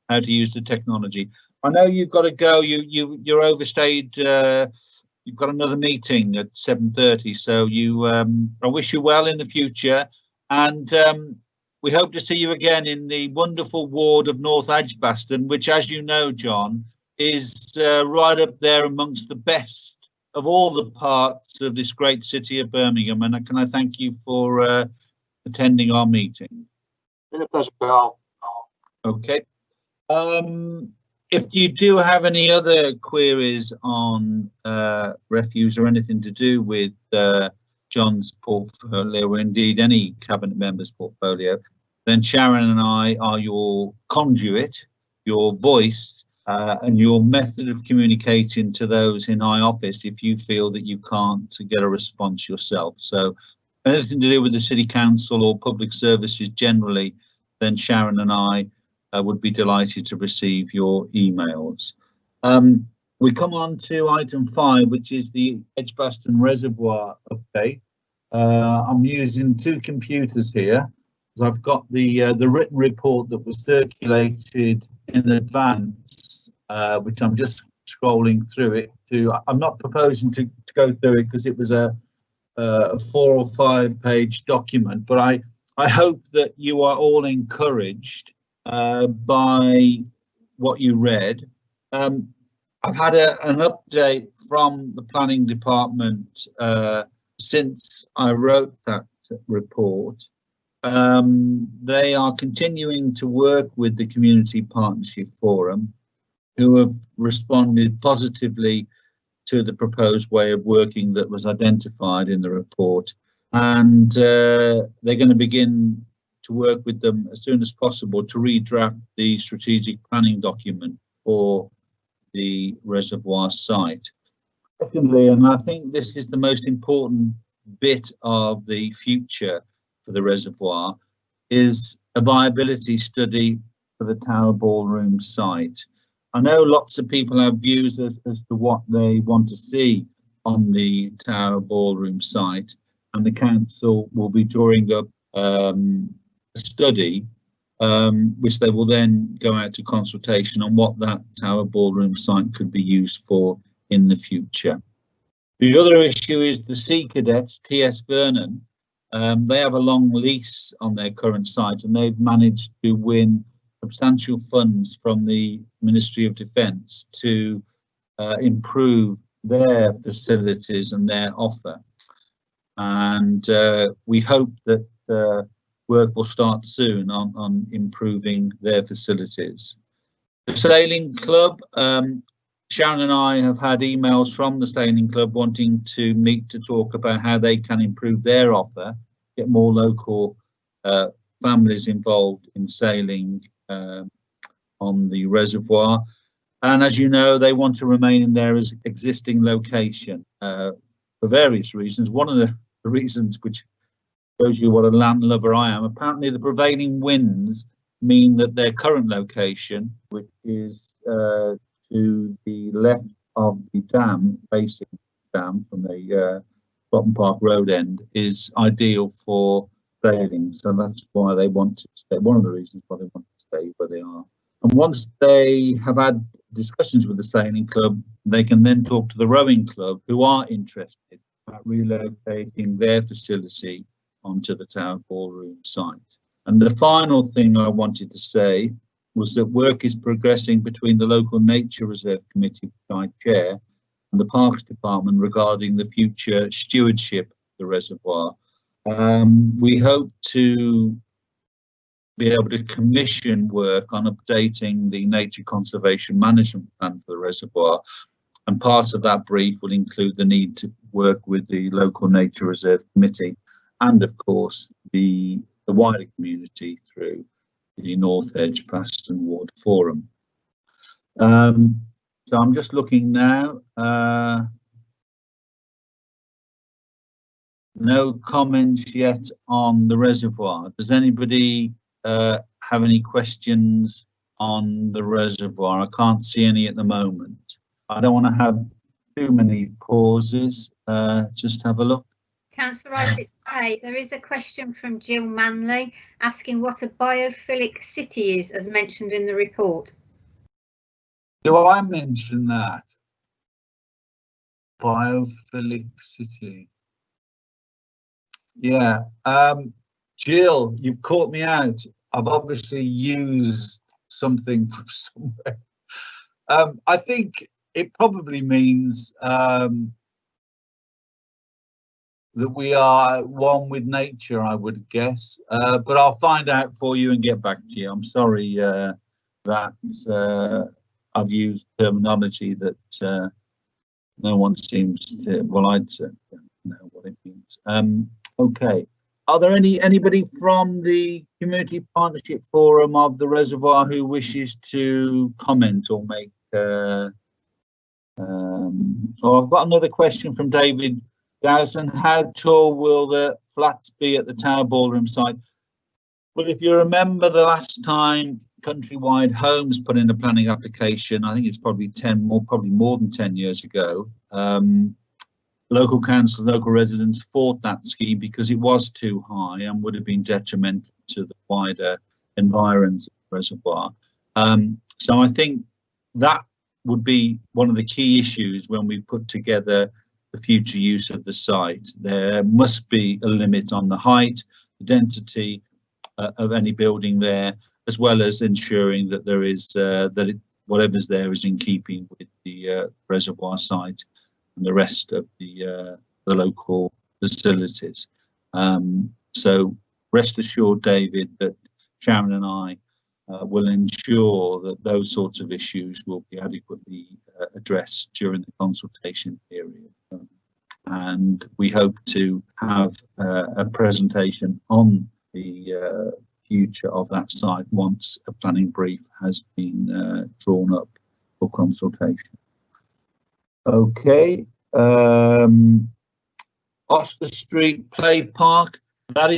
how to use the technology. I know you've got to go. You're overstayed. You've got another meeting at 7:30, so I wish you well in the future, and we hope to see you again in the wonderful ward of North Edgbaston, which, as you know, John, is right up there amongst the best of all the parts of this great city of Birmingham. And can I thank you for attending our meeting? Been a pleasure, Carl. Okay. If you do have any other queries on refuse or anything to do with John's portfolio, or indeed any cabinet member's portfolio, then Sharon and I are your conduit, your voice, and your method of communicating to those in high office if you feel that you can't get a response yourself. So anything to do with the City Council or public services generally, then Sharon and I would be delighted to receive your emails. We come on to item 5, which is the Edgbaston Reservoir update. I'm using 2 computers here. So I've got the written report that was circulated in advance, which I'm just scrolling through it. I'm not proposing to go through it because it was a 4 or 5 page document, but I hope that you are all encouraged by what you read. I've had an update from the planning department since I wrote that report. They are continuing to work with the Community Partnership Forum, who have responded positively to the proposed way of working that was identified in the report, and they're going to begin to work with them as soon as possible to redraft the strategic planning document for the reservoir site. Secondly, and I think this is the most important bit of the future for the reservoir, is a viability study for the Tower Ballroom site. I know lots of people have views as to what they want to see on the Tower Ballroom site, and the council will be drawing up a study which they will then go out to consultation on what that Tower Ballroom site could be used for in the future. The other issue is the Sea Cadets, TS Vernon. They have a long lease on their current site, and they've managed to win substantial funds from the Ministry of Defence to improve their facilities and their offer. And we hope that work will start soon on improving their facilities. The Sailing Club, Sharon and I have had emails from the Sailing Club wanting to meet to talk about how they can improve their offer, get more local families involved in sailing on the reservoir. And as you know, they want to remain in their existing location for various reasons. One of the reasons, which shows you what a landlubber I am, apparently the prevailing winds mean that their current location, which is to the left of the dam, facing the dam from the Bottom Park Road end, is ideal for sailing. So that's why they want to stay. One of the reasons why they want to stay where they are. And once they have had discussions with the Sailing Club, they can then talk to the Rowing Club, who are interested about relocating their facility onto the Tower Ballroom site. And the final thing I wanted to say was that work is progressing between the local nature reserve committee, which I chair, and the Parks Department regarding the future stewardship of the reservoir. We hope to be able to commission work on updating the nature conservation management plan for the reservoir, and part of that brief will include the need to work with the local nature reserve committee and of course the wider community through the North Edgbaston Ward Forum. So I'm just looking now. No comments yet on the reservoir. Does anybody have any questions on the reservoir? I can't see any at the moment. I don't want to have too many pauses. Just have a look. Councillor Rice, it's Kate. There is a question from Jill Manley asking what a biophilic city is, as mentioned in the report. Do I mention that? Biophilic city. Yeah. Jill, you've caught me out. I've obviously used something from somewhere. I think it probably means that we are one with nature, I would guess, but I'll find out for you and get back to you. I'm sorry that I've used terminology that no one seems to, well, I'd know what it means. Okay. Are there anybody from the Community Partnership Forum of the Reservoir who wishes to comment or make? Oh, I've got another question from David Dowson. How tall will the flats be at the Tower Ballroom site? Well, if you remember the last time Countrywide Homes put in a planning application, I think it's probably more than 10 years ago. Local councils, local residents fought that scheme because it was too high and would have been detrimental to the wider environs of the reservoir. So I think that would be one of the key issues when we put together the future use of the site. There must be a limit on the height, the density of any building there, as well as ensuring that there is whatever's there is in keeping with the reservoir site and the rest of the local facilities. So rest assured, David, that Sharon and I will ensure that those sorts of issues will be adequately addressed during the consultation period. And we hope to have a presentation on the future of that site once a planning brief has been drawn up for consultation. Okay, Oster Street Play Park, that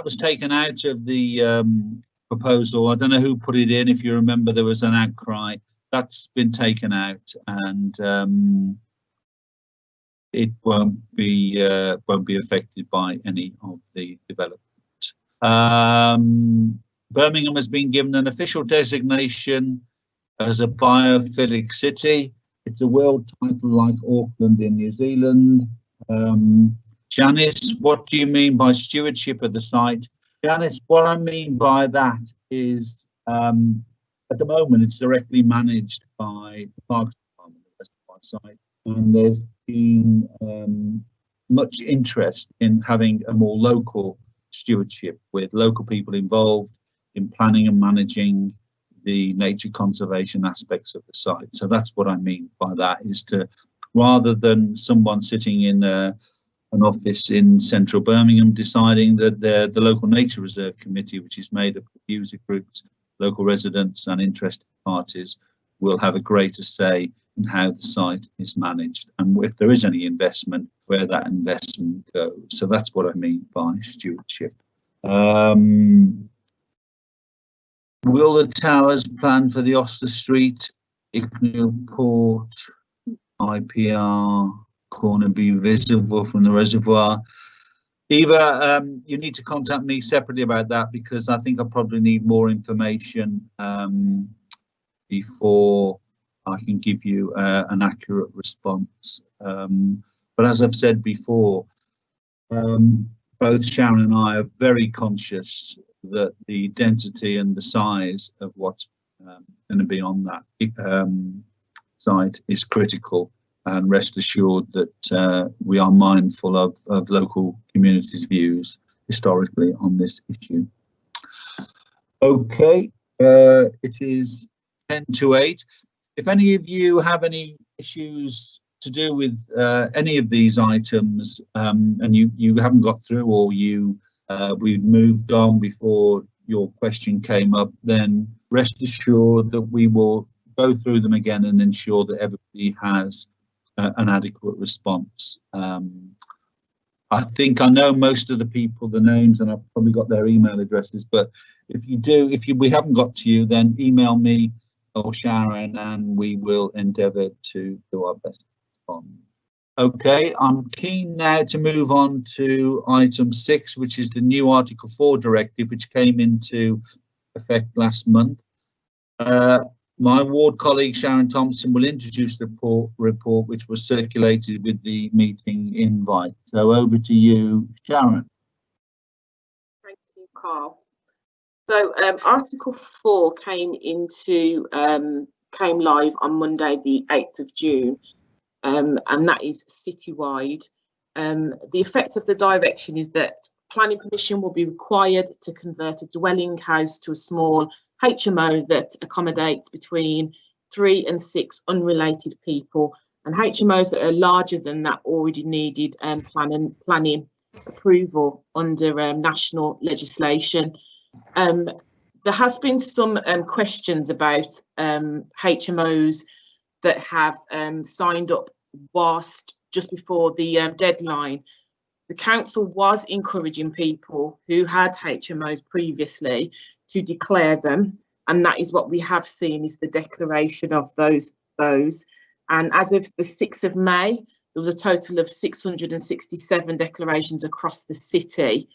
was taken out of the proposal. I don't know who put it in. If you remember, there was an outcry. That's been taken out, and it won't be affected by any of the development. Birmingham has been given an official designation as a biophilic city. It's a world title like Auckland in New Zealand. Janice, what do you mean by stewardship of the site? Janice, what I mean by that is at the moment it's directly managed by the Parks Department, the Reservoir site, and there's been much interest in having a more local stewardship with local people involved in planning and managing the nature conservation aspects of the site. So that's what I mean by that, is to, rather than someone sitting in an office in central Birmingham deciding that the local nature reserve committee, which is made up of user groups, local residents and interested parties, will have a greater say in how the site is managed and if there is any investment, where that investment goes. So that's what I mean by stewardship. Will the towers planned for the Oster Street, Icknield Port, IPR corner be visible from the reservoir? Eva, you need to contact me separately about that, because I think I probably need more information before I can give you an accurate response. But as I've said before, both Sharon and I are very conscious that the density and the size of what's going to be on that site is critical, and rest assured that we are mindful of local communities' views historically on this issue. Okay, it is 10 to 8. If any of you have any issues to do with any of these items and you haven't got through, or we've moved on before your question came up, then rest assured that we will go through them again and ensure that everybody has an adequate response. I think I know most of the people, the names, and I've probably got their email addresses, but if we haven't got to you, then email me or Sharon and we will endeavour to do our best to respond. Okay, I'm keen now to move on to item 6, which is the new Article 4 directive, which came into effect last month. My ward colleague Sharon Thompson will introduce the report which was circulated with the meeting invite. So over to you, Sharon. Thank you, Carl. So Article 4 came live on Monday, the 8th of June, and that is citywide. The effect of the direction is that planning permission will be required to convert a dwelling house to a small HMO that accommodates between 3 and 6 unrelated people, and HMOs that are larger than that already needed planning approval under national legislation. There has been some questions about HMOs that have signed up whilst just before the deadline. The council was encouraging people who had HMOs previously to declare them, and that is what we have seen, is the declaration of those. And as of the 6th of May, there was a total of 667 declarations across the city.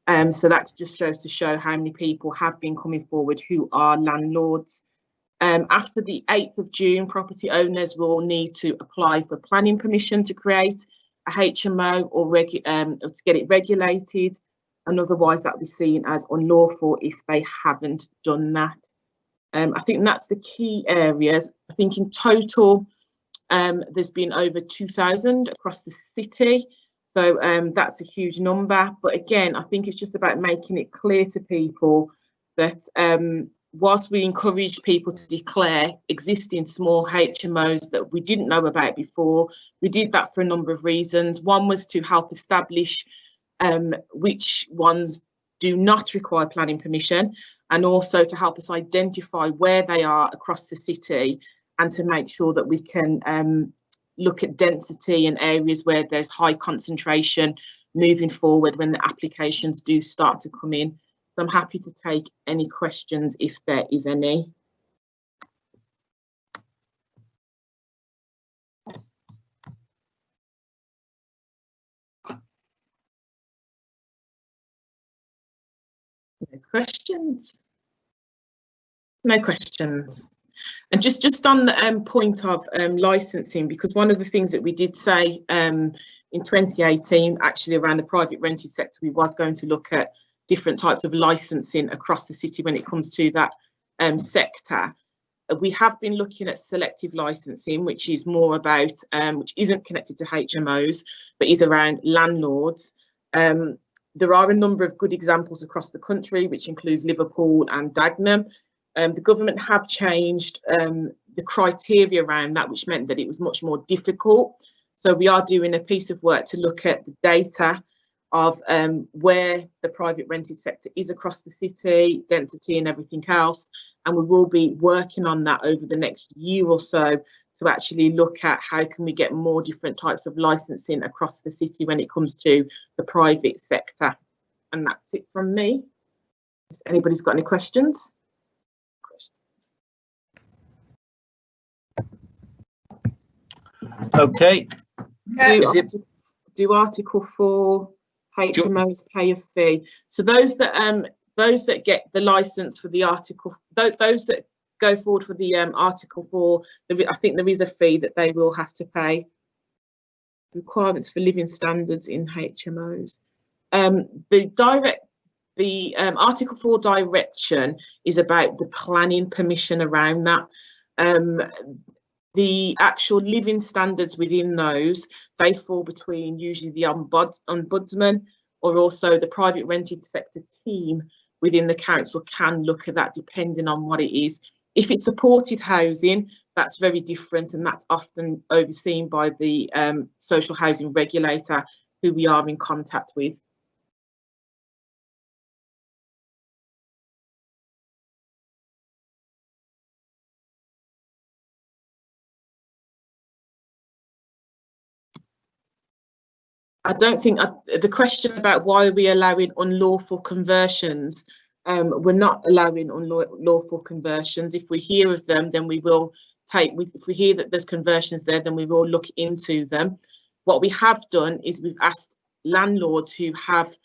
So that just shows to show how many people have been coming forward who are landlords. After the 8th of June, property owners will need to apply for planning permission to create a HMO or to get it regulated, and otherwise that will be seen as unlawful if they haven't done that. I think that's the key areas. I think in total there's been over 2,000 across the city, so that's a huge number. But again, I think it's just about making it clear to people that whilst we encourage people to declare existing small HMOs that we didn't know about before, we did that for a number of reasons. One was to help establish which ones do not require planning permission, and also to help us identify where they are across the city, and to make sure that we can look at density in areas where there's high concentration moving forward when the applications do start to come in. So I'm happy to take any questions if there is any. No questions? No questions. And just on the point of licensing, because one of the things that we did say in 2018, actually around the private rented sector, we was going to look at different types of licensing across the city when it comes to that sector. We have been looking at selective licensing, which is more about, which isn't connected to HMOs, but is around landlords. There are a number of good examples across the country, which includes Liverpool and Dagenham. The government have changed the criteria around that, which meant that it was much more difficult. So we are doing a piece of work to look at the data of where the private rented sector is across the city, density and everything else. And we will be working on that over the next year or so to actually look at how can we get more different types of licensing across the city when it comes to the private sector. And that's it from me. Has anybody's got any questions? Okay. Do Article 4 HMOs pay a fee? So those that get the license for the article, those that go forward for the Article 4, I think there is a fee that they will have to pay. Requirements for living standards in HMOs. The Article 4 direction is about the planning permission around that. The actual living standards within those, they fall between usually the ombudsman or also the private rented sector team within the council can look at that depending on what it is. If it's supported housing, that's very different, and that's often overseen by the social housing regulator, who we are in contact with. I don't think the question about why are we allowing unlawful conversions, we're not allowing unlawful conversions. If we hear of them, then we will if we hear that there's conversions there, then we will look into them. What we have done is we've asked landlords who have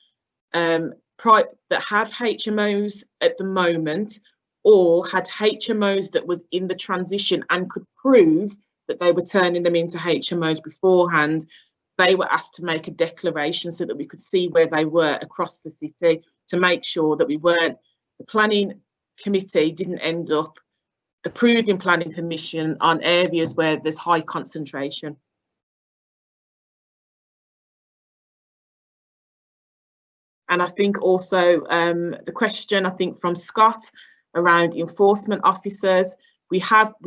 that have HMOs at the moment, or had HMOs that was in the transition and could prove that they were turning them into HMOs beforehand. They were asked to make a declaration so that we could see where they were across the city, to make sure that we weren't, the planning committee didn't end up approving planning permission on areas where there's high concentration. And I think also the question, I think from Scott, around enforcement officers. We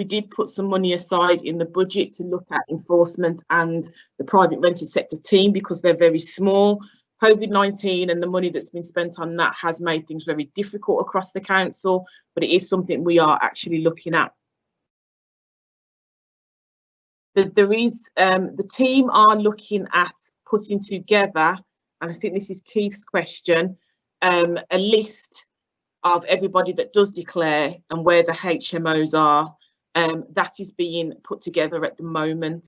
did put some money aside in the budget to look at enforcement and the private rented sector team because they're very small. COVID-19 and the money that's been spent on that has made things very difficult across the council, but it is something we are actually looking at. The team are looking at putting together, and I think this is Keith's question, a list of everybody that does declare and where the HMOs are. That is being put together at the moment,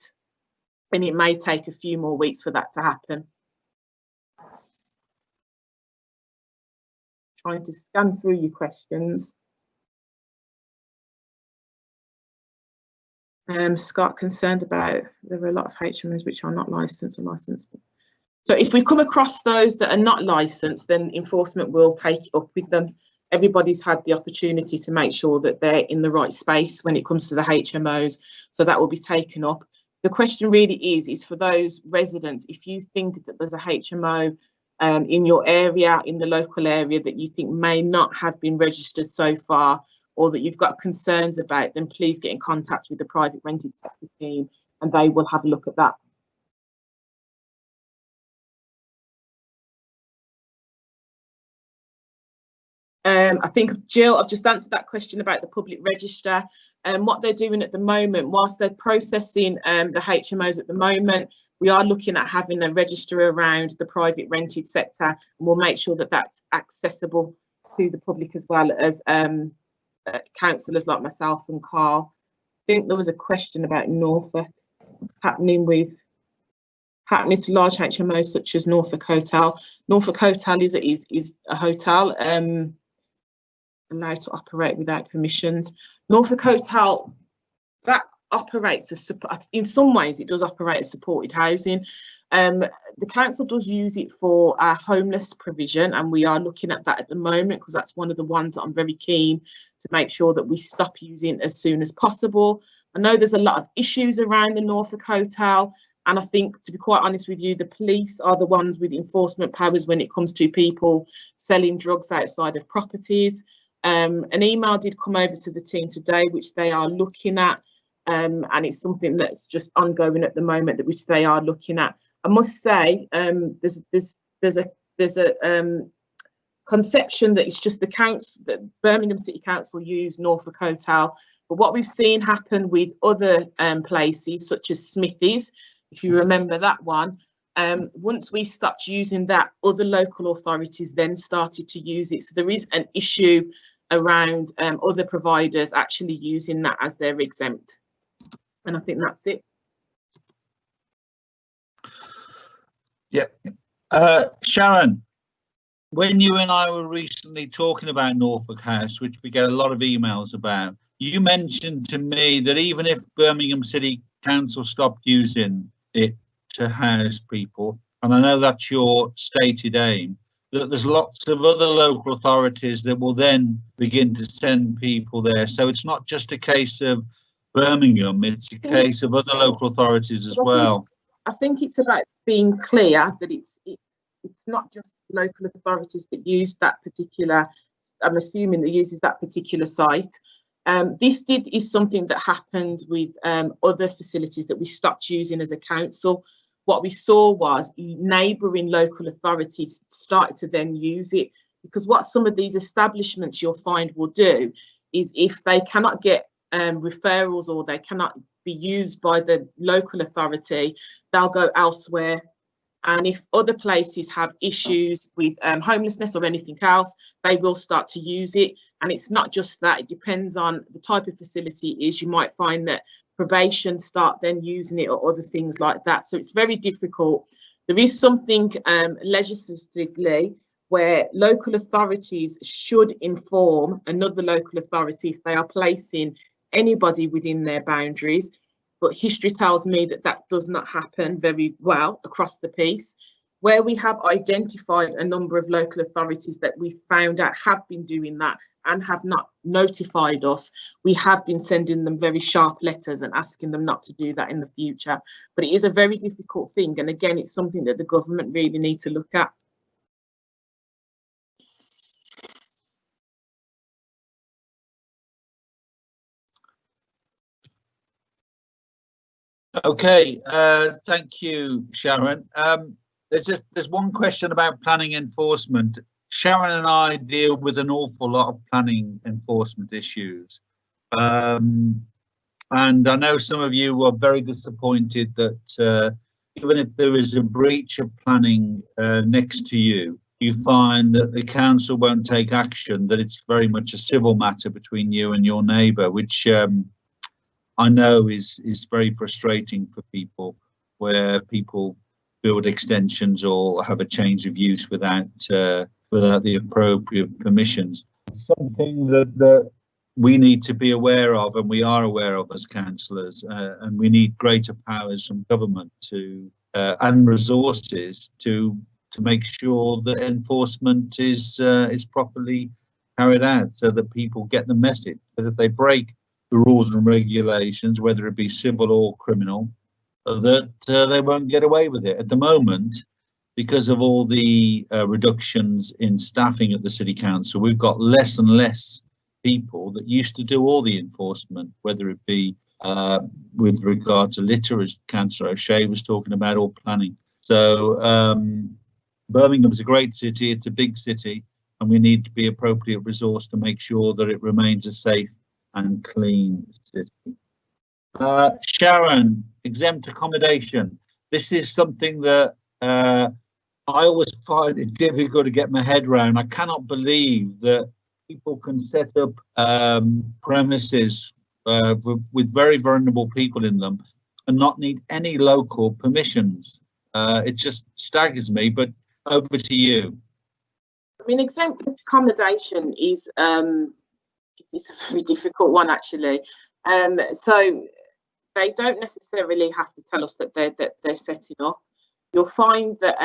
and it may take a few more weeks for that to happen. Trying to scan through your questions. Scott, concerned about there are a lot of HMOs which are not licensed or licensed. So if we come across those that are not licensed, then enforcement will take it up with them. Everybody's had the opportunity to make sure that they're in the right space when it comes to the HMOs, so that will be taken up. The question really is for those residents, if you think that there's a HMO in your area, in the local area, that you think may not have been registered so far, or that you've got concerns about, then please get in contact with the private rented sector team and they will have a look at that. I think, Jill, I've just answered that question about the public register. What they're doing at the moment, whilst they're processing the HMOs at the moment, we are looking at having a register around the private rented sector, and we'll make sure that that's accessible to the public as well as councillors like myself and Carl. I think there was a question about Norfolk happening to large HMOs such as Norfolk Hotel. Norfolk Hotel is a hotel allowed to operate without permissions. Norfolk Hotel, that operates as in some ways it does operate as supported housing. The council does use it for our homeless provision, and we are looking at that at the moment because that's one of the ones that I'm very keen to make sure that we stop using as soon as possible. I know there's a lot of issues around the Norfolk Hotel, and I think, to be quite honest with you, the police are the ones with enforcement powers when it comes to people selling drugs outside of properties. An email did come over to the team today, which they are looking at, and it's something that's just ongoing at the moment, which they are looking at. I must say, there's a conception that it's just the council, that Birmingham City Council use Norfolk Hotel, but what we've seen happen with other places such as Smithies, if you remember that one, once we stopped using that, other local authorities then started to use it. So there is an issue around other providers actually using that as their exempt. And I think that's it. Yeah. Sharon, when you and I were recently talking about Norfolk House, which we get a lot of emails about, you mentioned to me that even if Birmingham City Council stopped using it to house people, and I know that's your stated aim, that there's lots of other local authorities that will then begin to send people there. So it's not just a case of Birmingham, it's a case of other local authorities as well. I think it's about being clear that it's not just local authorities that use that particular, I'm assuming that uses that particular site. This is something that happened with other facilities that we stopped using as a council. What we saw was neighbouring local authorities started to then use it, because what some of these establishments you'll find will do is, if they cannot get referrals or they cannot be used by the local authority, they'll go elsewhere. And if other places have issues with homelessness or anything else, they will start to use it. And it's not just that, it depends on the type of facility it is. You might find that probation start then using it, or other things like that. So it's very difficult. There is something legislatively where local authorities should inform another local authority if they are placing anybody within their boundaries. But history tells me that that does not happen very well across the piece. Where we have identified a number of local authorities that we found out have been doing that and have not notified us, we have been sending them very sharp letters and asking them not to do that in the future. But it is a very difficult thing. And again, it's something that the government really need to look at. Okay, thank you, Sharon. There's one question about planning enforcement. Sharon and I deal with an awful lot of planning enforcement issues. And I know some of you are very disappointed that even if there is a breach of planning next to you, you find that the council won't take action, that it's very much a civil matter between you and your neighbour, which I know is very frustrating for people, where people build extensions or have a change of use without the appropriate permissions. Something that we need to be aware of, and we are aware of as councillors, and we need greater powers from government to and resources to make sure that enforcement is properly carried out, so that people get the message that if they break the rules and regulations, whether it be civil or criminal, that they won't get away with it. At the moment, because of all the reductions in staffing at the City Council, we've got less and less people that used to do all the enforcement, whether it be with regard to litter, as Councillor O'Shea was talking about, or planning. So Birmingham is a great city, it's a big city, and we need to be appropriate resource to make sure that it remains a safe and clean city. Sharon, exempt accommodation. This is something that I always find it difficult to get my head around. I cannot believe that people can set up premises with very vulnerable people in them and not need any local permissions. It just staggers me, but over to you. I mean, exempt accommodation is it's a very difficult one, actually. So they don't necessarily have to tell us that they're setting up. You'll find that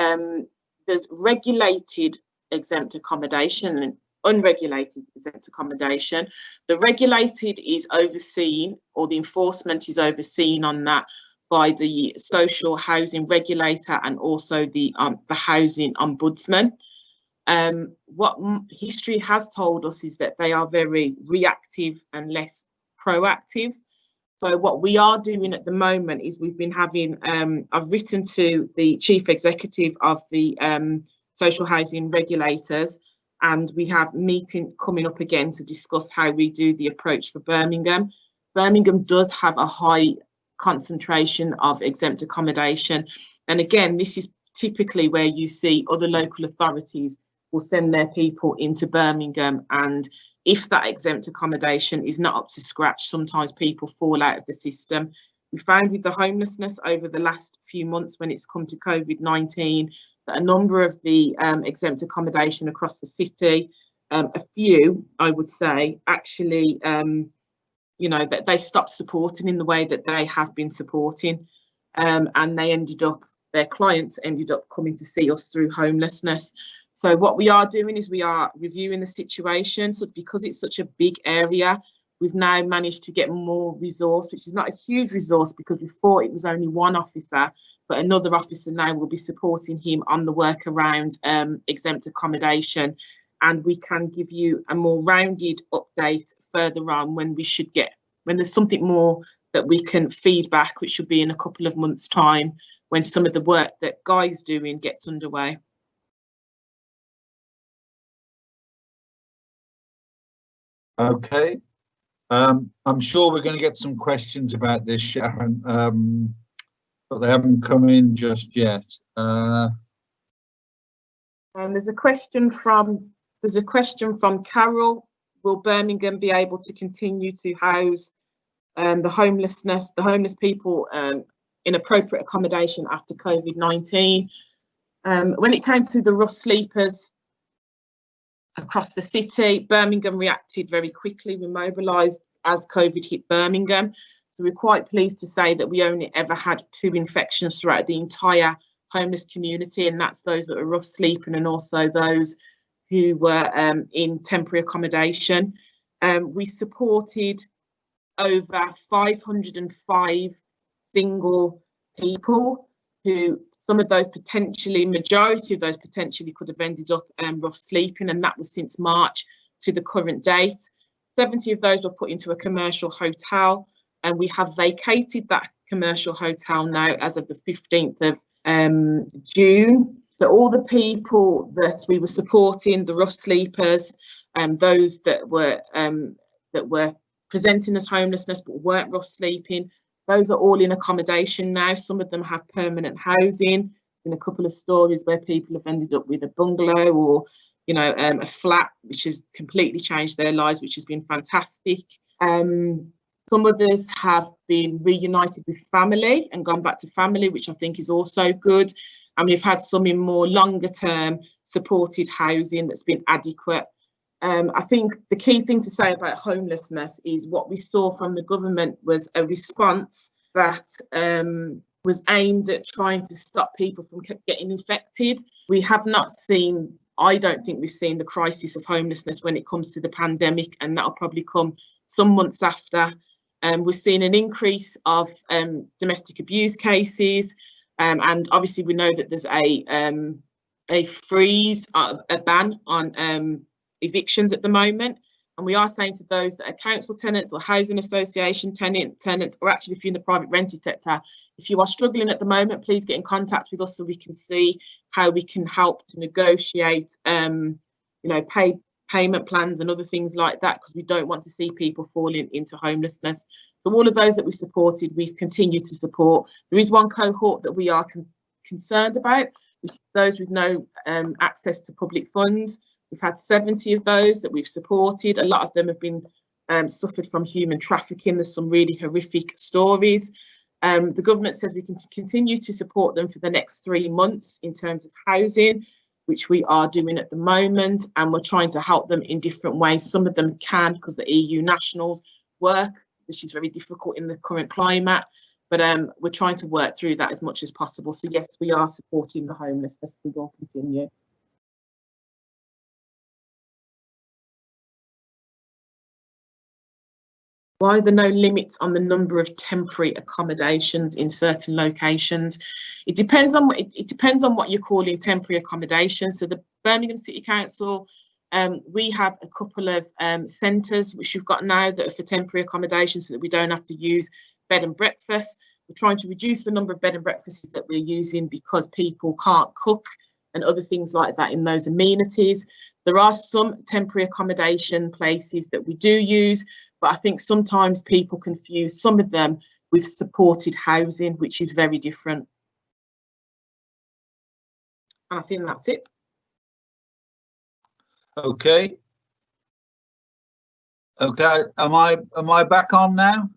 there's regulated exempt accommodation and unregulated exempt accommodation. The regulated is overseen, or the enforcement is overseen on that by the social housing regulator and also the housing ombudsman. What history has told us is that they are very reactive and less proactive. So what we are doing at the moment is we've been having, I've written to the chief executive of the social housing regulators, and we have meeting coming up again to discuss how we do the approach for Birmingham. Birmingham does have a high concentration of exempt accommodation. And again, this is typically where you see other local authorities will send their people into Birmingham, and if that exempt accommodation is not up to scratch, sometimes people fall out of the system. We found with the homelessness over the last few months, when it's come to COVID-19, that a number of the exempt accommodation across the city, a few, I would say, actually, you know, that they stopped supporting in the way that they have been supporting, and they ended up, their clients ended up coming to see us through homelessness. So what we are doing is we are reviewing the situation. So because it's such a big area, we've now managed to get more resource, which is not a huge resource because before it was only one officer, but another officer now will be supporting him on the work around exempt accommodation. And we can give you a more rounded update further on when we should get, when there's something more that we can feed back, which should be in a couple of months' time, when some of the work that Guy's doing gets underway. Okay. I'm sure we're going to get some questions about this, Sharon, but they haven't come in just yet. There's a question from Carol. Will Birmingham be able to continue to house the homeless people in appropriate accommodation after COVID-19? When it came to the rough sleepers across the city, Birmingham reacted very quickly. We mobilised as COVID hit Birmingham. So we're quite pleased to say that we only ever had 2 infections throughout the entire homeless community, and that's those that were rough sleeping and also those who were in temporary accommodation. We supported over 505 single people who, some of those potentially, majority of those potentially could have ended up rough sleeping, and that was since March to the current date. 70 of those were put into a commercial hotel. and we have vacated that commercial hotel now as of the 15th of June. So all the people that we were supporting, the rough sleepers, those that were presenting as homelessness but weren't rough sleeping, those are all in accommodation now. Some of them have permanent housing. There's been a couple of stories where people have ended up with a bungalow or, you know, a flat, which has completely changed their lives, which has been fantastic. Some others have been reunited with family and gone back to family, which I think is also good. And we've had some in more longer term supported housing that's been adequate. I think the key thing to say about homelessness is what we saw from the government was a response that was aimed at trying to stop people from getting infected. We have not seen, I don't think we've seen the crisis of homelessness when it comes to the pandemic, and that'll probably come some months after. We've seen an increase of domestic abuse cases, and obviously we know that there's a freeze, a ban on evictions at the moment, and we are saying to those that are council tenants or housing association tenants, or actually if you're in the private rented sector, if you are struggling at the moment, please get in contact with us so we can see how we can help to negotiate you know, payment plans and other things like that, because we don't want to see people falling into homelessness. So all of those that we've supported, we've continued to support. There is one cohort that we are concerned about, which is those with no access to public funds. We've had 70 of those that we've supported. A lot of them have been suffered from human trafficking. There's some really horrific stories. The government said we can continue to support them for the next 3 months in terms of housing, which we are doing at the moment, and we're trying to help them in different ways. Some of them can, because the EU nationals work, which is very difficult in the current climate, but we're trying to work through that as much as possible. So yes, we are supporting the homelessness. We will continue. Why are there no limits on the number of temporary accommodations in certain locations? It depends on what you're calling temporary accommodation. So the Birmingham City Council, we have a couple of centres which we've got now that are for temporary accommodation, so that we don't have to use bed and breakfast. We're trying to reduce the number of bed and breakfasts that we're using because people can't cook and other things like that in those amenities. There are some temporary accommodation places that we do use, but I think sometimes people confuse some of them with supported housing, which is very different. And I think that's it. Okay. Okay. Am I back on now?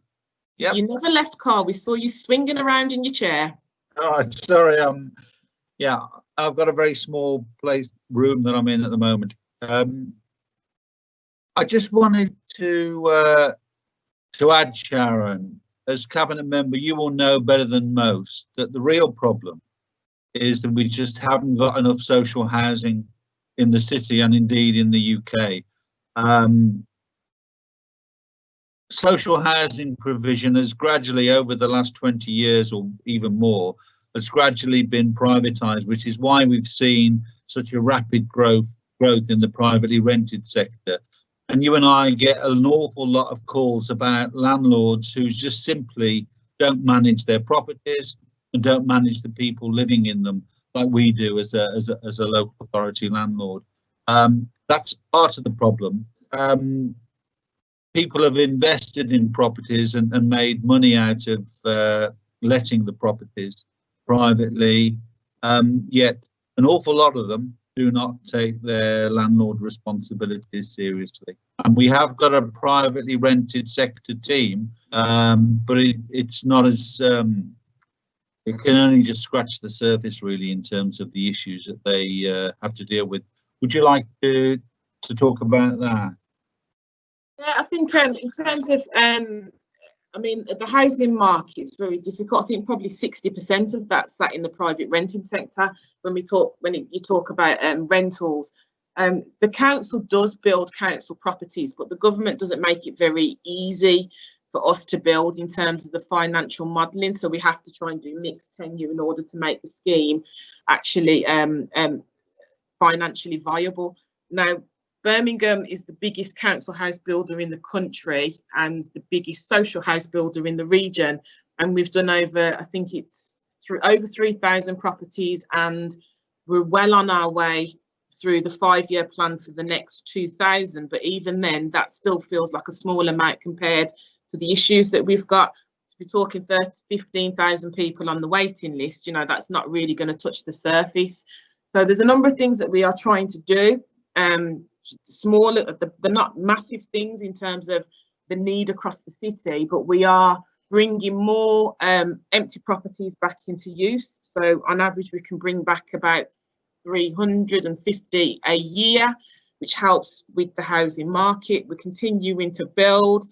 Yeah. You never left, Carl. We saw you swinging around in your chair. Oh, sorry. Yeah, I've got a very small room that I'm in at the moment. I just wanted to add, Sharon, as cabinet member, you will know better than most that the real problem is that we just haven't got enough social housing in the city and indeed in the UK. Social housing provision has gradually, over the last 20 years or even more, has gradually been privatised, which is why we've seen such a rapid growth in the privately rented sector. And you and I get an awful lot of calls about landlords who just simply don't manage their properties and don't manage the people living in them like we do as a local authority landlord. That's part of the problem. People have invested in properties and made money out of letting the properties privately, yet an awful lot of them do not take their landlord responsibilities seriously. And we have got a privately rented sector team, but it's not as, it can only just scratch the surface really in terms of the issues that they have to deal with. Would you like to talk about that? Yeah, I think in terms of, I mean, the housing market is very difficult. I think probably 60% of that sat in the private renting sector. When you talk about rentals, the council does build council properties, but the government doesn't make it very easy for us to build in terms of the financial modelling. So we have to try and do mixed tenure in order to make the scheme actually financially viable. Now, Birmingham is the biggest council house builder in the country and the biggest social house builder in the region. And we've done over, I think it's over 3,000 properties, and we're well on our way through the 5-year plan for the next 2,000. But even then, that still feels like a small amount compared to the issues that we've got. So we're talking 15,000 people on the waiting list. You know, that's not really going to touch the surface. So there's a number of things that we are trying to do. Small, they're not massive things in terms of the need across the city, but we are bringing more empty properties back into use. So on average, we can bring back about 350 a year, which helps with the housing market. We're continuing to build.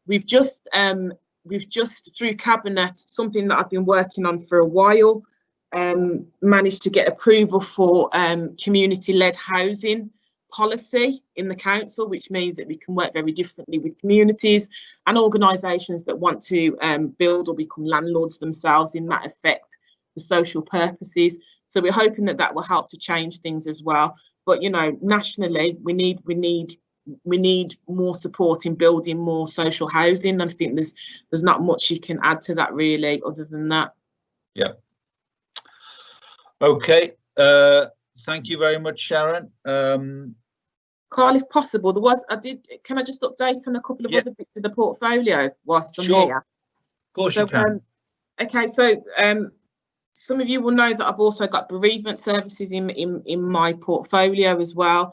We've just through Cabinet, something that I've been working on for a while, managed to get approval for community-led housing policy in the council, which means that we can work very differently with communities and organisations that want to build or become landlords themselves in that effect for social purposes. So we're hoping that that will help to change things as well. But you know, nationally, we need more support in building more social housing. I think there's not much you can add to that really, other than that. Yeah. Okay. Thank you very much, Sharon. Carl, if possible, can I just update on a couple of other bits of the portfolio whilst I'm here? Of course you can. Okay, so some of you will know that I've also got bereavement services in my portfolio as well.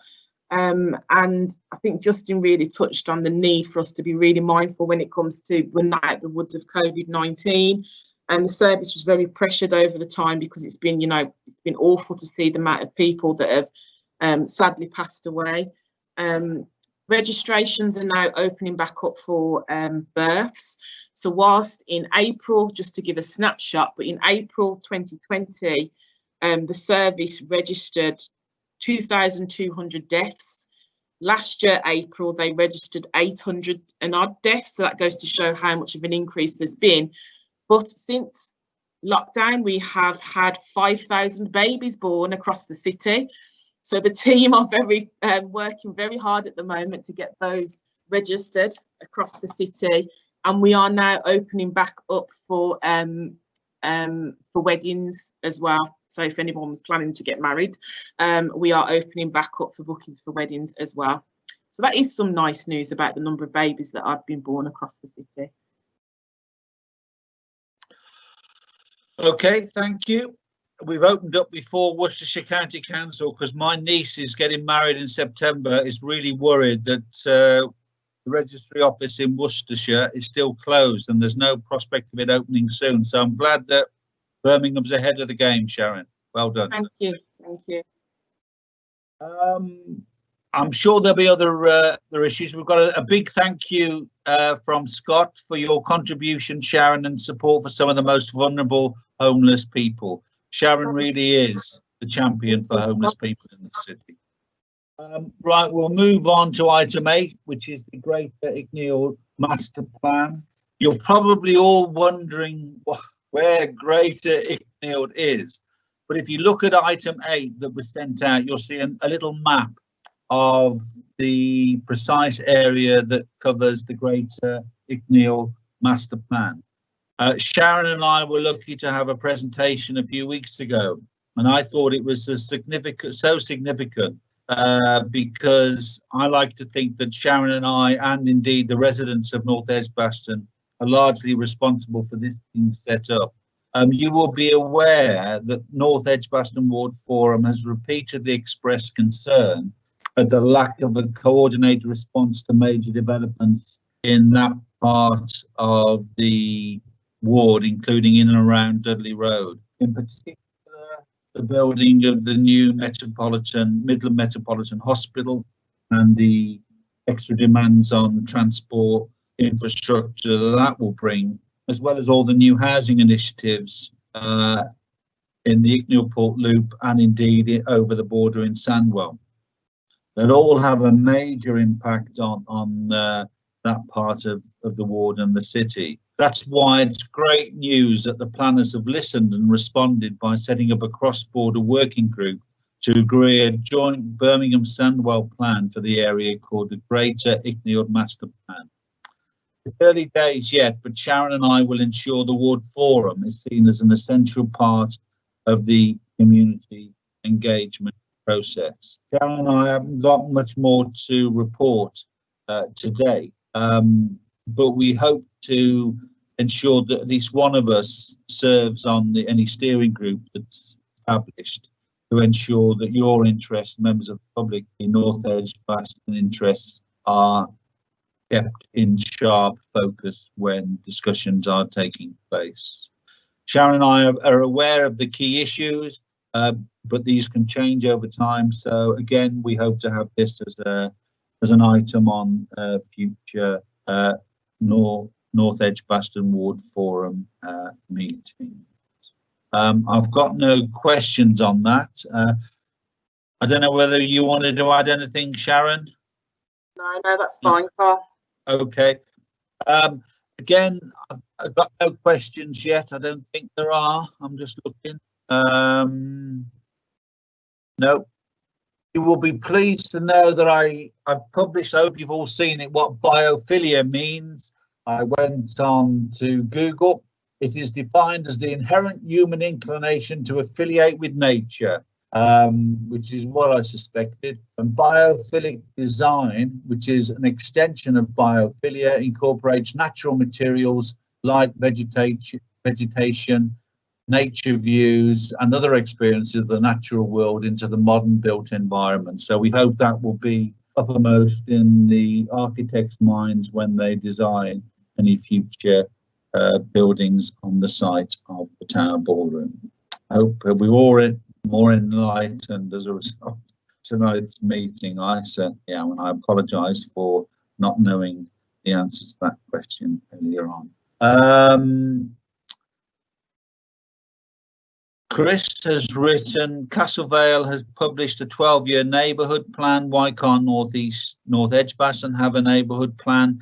And I think Justin really touched on the need for us to be really mindful when it comes to we're not out the woods of COVID-19. And the service was very pressured over the time because it's been, you know, it's been awful to see the amount of people that have sadly passed away. Registrations are now opening back up for births. So whilst in April, just to give a snapshot, but in April 2020, the service registered 2,200 deaths. Last year, April, they registered 800 and odd deaths. So that goes to show how much of an increase there's been. But since lockdown, we have had 5,000 babies born across the city. So the team are working very hard at the moment to get those registered across the city. And we are now opening back up for weddings as well. So if anyone was planning to get married, we are opening back up for bookings for weddings as well. So that is some nice news about the number of babies that have been born across the city. Okay, thank you. We've opened up before Worcestershire County Council because my niece is getting married in September. Is really worried that the registry office in Worcestershire is still closed and there's no prospect of it opening soon. So I'm glad that Birmingham's ahead of the game, Sharon. Well done. Thank you. Thank you. I'm sure there'll be other issues. We've got a big thank you from Scott for your contribution, Sharon, and support for some of the most vulnerable homeless people. Sharon really is the champion for homeless people in the city. Right, we'll move on to item 8, which is the Greater Icknield Masterplan. You're probably all wondering where Greater Icknield is, but if you look at item 8 that was sent out, you'll see a little map of the precise area that covers the Greater Icknield Masterplan. Sharon and I were lucky to have a presentation a few weeks ago, and I thought it was so significant because I like to think that Sharon and I, and indeed the residents of North Edgbaston, are largely responsible for this being set up. You will be aware that North Edgbaston Ward Forum has repeatedly expressed concern at the lack of a coordinated response to major developments in that part of the ward, including in and around Dudley Road. In particular, the building of the new Midland Metropolitan Hospital and the extra demands on transport infrastructure that will bring, as well as all the new housing initiatives in the Icknield Port Loop and indeed over the border in Sandwell, that all have a major impact on that part of the ward and the city. That's why it's great news that the planners have listened and responded by setting up a cross-border working group to agree a joint Birmingham Sandwell plan for the area called the Greater Icknield Master Plan. It's early days yet, but Sharon and I will ensure the ward forum is seen as an essential part of the community engagement process. Sharon and I haven't got much more to report today, but we hope to ensure that at least one of us serves on any steering group that's established to ensure that your interests, members of the public, the North Edgbaston interests, are kept in sharp focus when discussions are taking place. Sharon and I are aware of the key issues, but these can change over time. So again, we hope to have this as an item on future North Edgbaston Ward Forum meeting. I've got no questions on that. I don't know whether you wanted to add anything, Sharon? No, that's fine, Carl. Okay. Again, I've got no questions yet. I don't think there are. I'm just looking. No. You will be pleased to know that I've published, I hope you've all seen it, what biophilia means. I went on to Google. It is defined as the inherent human inclination to affiliate with nature, which is what I suspected. And biophilic design, which is an extension of biophilia, incorporates natural materials like vegetation, nature views and other experiences of the natural world into the modern built environment. So we hope that will be uppermost in the architects' minds when they design any future buildings on the site of the Tower Ballroom. I hope we're all more enlightened as a result of tonight's meeting. I certainly am, and I apologise for not knowing the answer to that question earlier on. Chris has written, Castlevale has published a 12-year neighbourhood plan. Why can't North Edgbaston have a neighbourhood plan?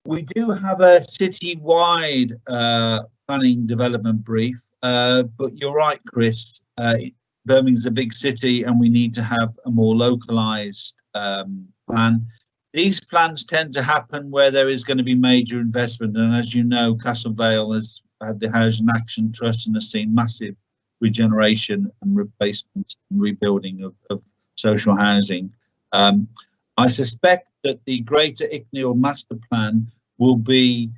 We do have a city-wide planning development brief, but you're right, Chris. Birmingham's a big city and we need to have a more localised plan. These plans tend to happen where there is going to be major investment, and as you know, Castlevale has had the Housing Action Trust and has seen massive regeneration and replacement and rebuilding of social housing. I suspect that the Greater Icknield Master Plan will be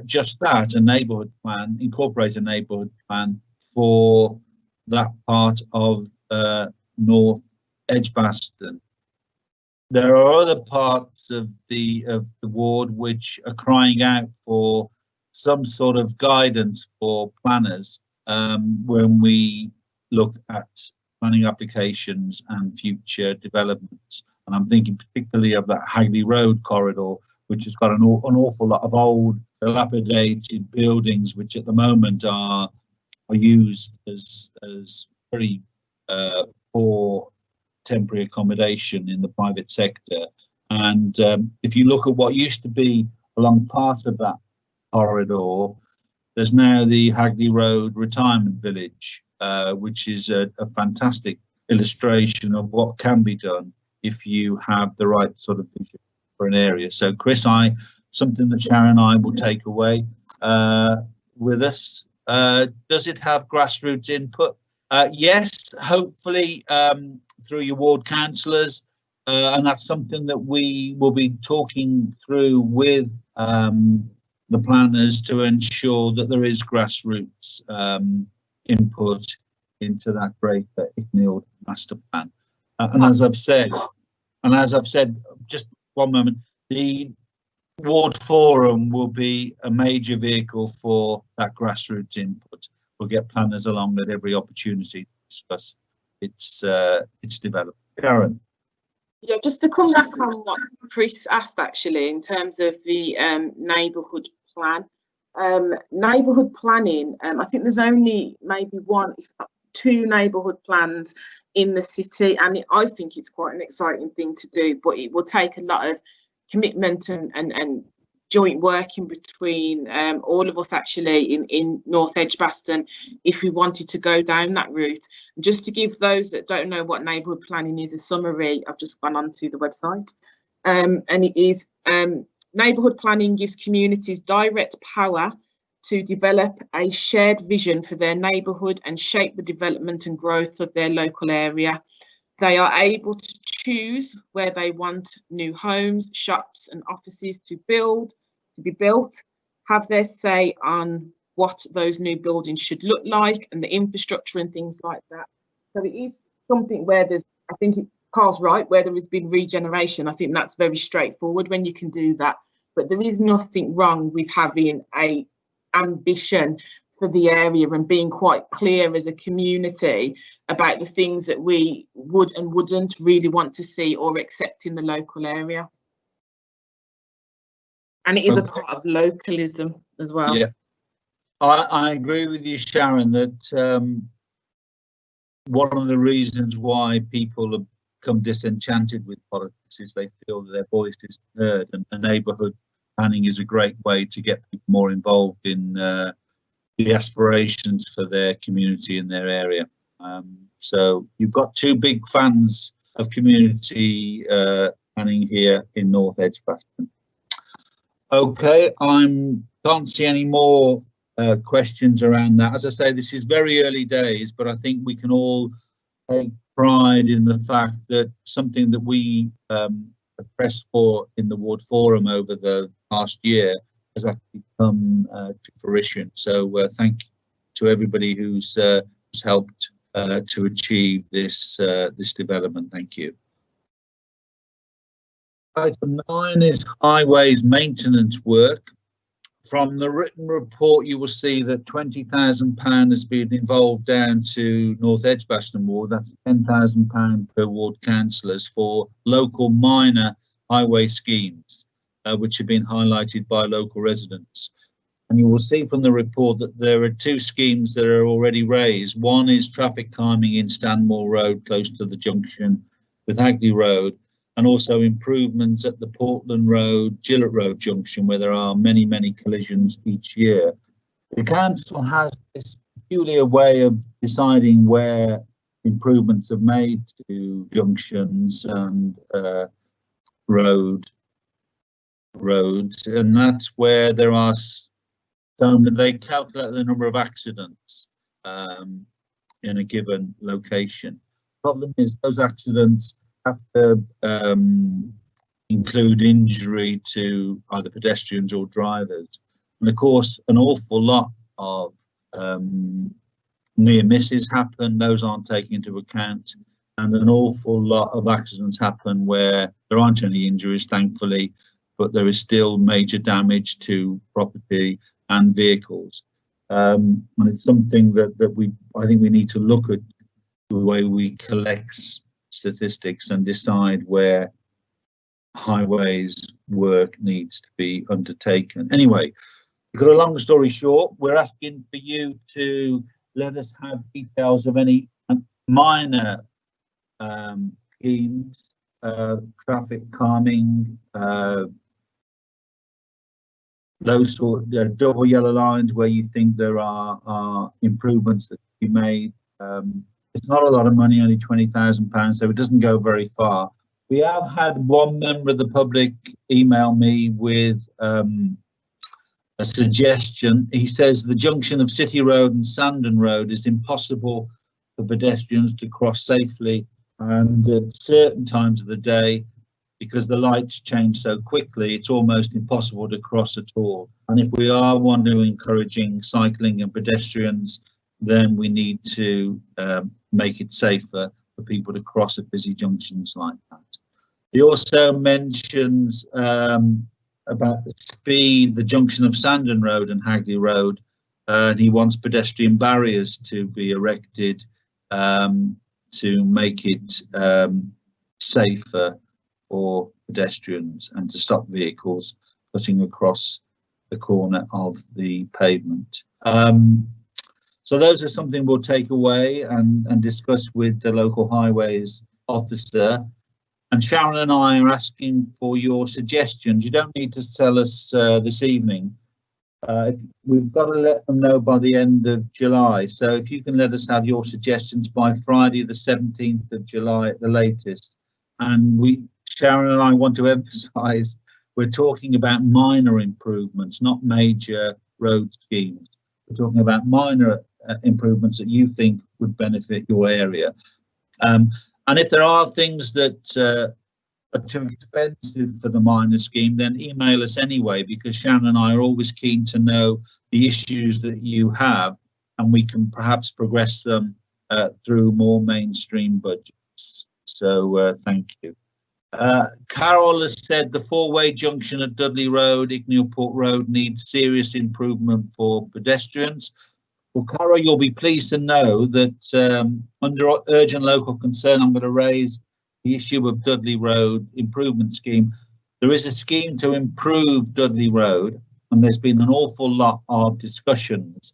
just that, a neighbourhood plan, incorporate a neighbourhood plan for that part of North Edgbaston. There are other parts of the ward which are crying out for some sort of guidance for planners when we look at planning applications and future developments. And I'm thinking particularly of that Hagley Road corridor, which has got an awful lot of old, dilapidated buildings, which at the moment are used as very poor temporary accommodation in the private sector. And if you look at what used to be along part of that corridor, there's now the Hagley Road Retirement Village, which is a fantastic illustration of what can be done if you have the right sort of vision for an area. So Chris, something that Sharon and I will take away with us. Does it have grassroots input? Yes, hopefully through your ward councillors, and that's something that we will be talking through with the planners to ensure that there is grassroots input into that Greater Icknield Master Plan. And as I've said, just one moment, the Ward Forum will be a major vehicle for that grassroots input. We'll get planners along at every opportunity to discuss its development. Sharon. Yeah, just to come back on what Chris asked, actually, in terms of the neighbourhood plan. Neighbourhood planning, I think there's only maybe two neighbourhood plans in the city, and I think it's quite an exciting thing to do, but it will take a lot of commitment and joint working between all of us actually in North Edgbaston if we wanted to go down that route. And just to give those that don't know what neighbourhood planning is a summary, I've just gone onto the website, and it is neighbourhood planning gives communities direct power to develop a shared vision for their neighbourhood and shape the development and growth of their local area. They are able to choose where they want new homes, shops and offices to be built, have their say on what those new buildings should look like and the infrastructure and things like that. So it is something where there's, I think Carl's right, where there has been regeneration. I think that's very straightforward when you can do that. But there is nothing wrong with having a ambition for the area and being quite clear as a community about the things that we would and wouldn't really want to see or accept in the local area. And it is a part of localism as well. Yeah, I agree with you, Sharon, that one of the reasons why people have become disenchanted with politics is they feel that their voice is heard, and neighbourhood planning is a great way to get people more involved in the aspirations for their community and their area. So you've got two big fans of community planning here in North Edgbaston. Okay, can't see any more questions around that. As I say, this is very early days, but I think we can all take pride in the fact that something that we have pressed for in the Ward Forum over the past year has actually come to fruition. So thank you to everybody who's helped to achieve this this development. Thank you. Item 9 is highways maintenance work. From the written report, you will see that £20,000 has been involved down to North Edgbaston Ward. That's £10,000 per ward councillors for local minor highway schemes, which have been highlighted by local residents. And you will see from the report that there are two schemes that are already raised. One is traffic calming in Stanmore Road, close to the junction with Hagley Road, and also improvements at the Portland Road, Gillett Road junction, where there are many, many collisions each year. The council has this peculiar way of deciding where improvements are made to junctions and roads, and that's where there are some, they calculate the number of accidents in a given location. Problem is those accidents have to include injury to either pedestrians or drivers, and of course an awful lot of near misses happen. Those aren't taken into account, and an awful lot of accidents happen where there aren't any injuries, thankfully, but there is still major damage to property and vehicles, and it's something that I think we need to look at the way we collect statistics and decide where highways work needs to be undertaken. Anyway, to cut a long story short, we're asking for you to let us have details of any minor schemes, traffic calming, those sort of double yellow lines where you think there are improvements that can be made. It's not a lot of money, only £20,000, so it doesn't go very far. We have had one member of the public email me with a suggestion. He says the junction of City Road and Sandon Road is impossible for pedestrians to cross safely, and at certain times of the day, because the lights change so quickly, it's almost impossible to cross at all. And if we are wanting to encouraging cycling and pedestrians, then we need to make it safer for people to cross at busy junctions like that. He also mentions about the speed, the junction of Sandon Road and Hagley Road, and he wants pedestrian barriers to be erected to make it safer for pedestrians and to stop vehicles cutting across the corner of the pavement. So those are something we'll take away and discuss with the local highways officer. And Sharon and I are asking for your suggestions. You don't need to tell us this evening. We've got to let them know by the end of July. So if you can let us have your suggestions by Friday, the 17th of July at the latest. And Sharon and I want to emphasise we're talking about minor improvements, not major road schemes. We're talking about minor improvements that you think would benefit your area. And if there are things that are too expensive for the minor scheme, then email us anyway, because Sharon and I are always keen to know the issues that you have, and we can perhaps progress them through more mainstream budgets. So thank you. Carol has said the four-way junction at Dudley Road, Icknield Port Road needs serious improvement for pedestrians. Well, Carol, you'll be pleased to know that under urgent local concern, I'm going to raise the issue of Dudley Road improvement scheme. There is a scheme to improve Dudley Road, and there's been an awful lot of discussions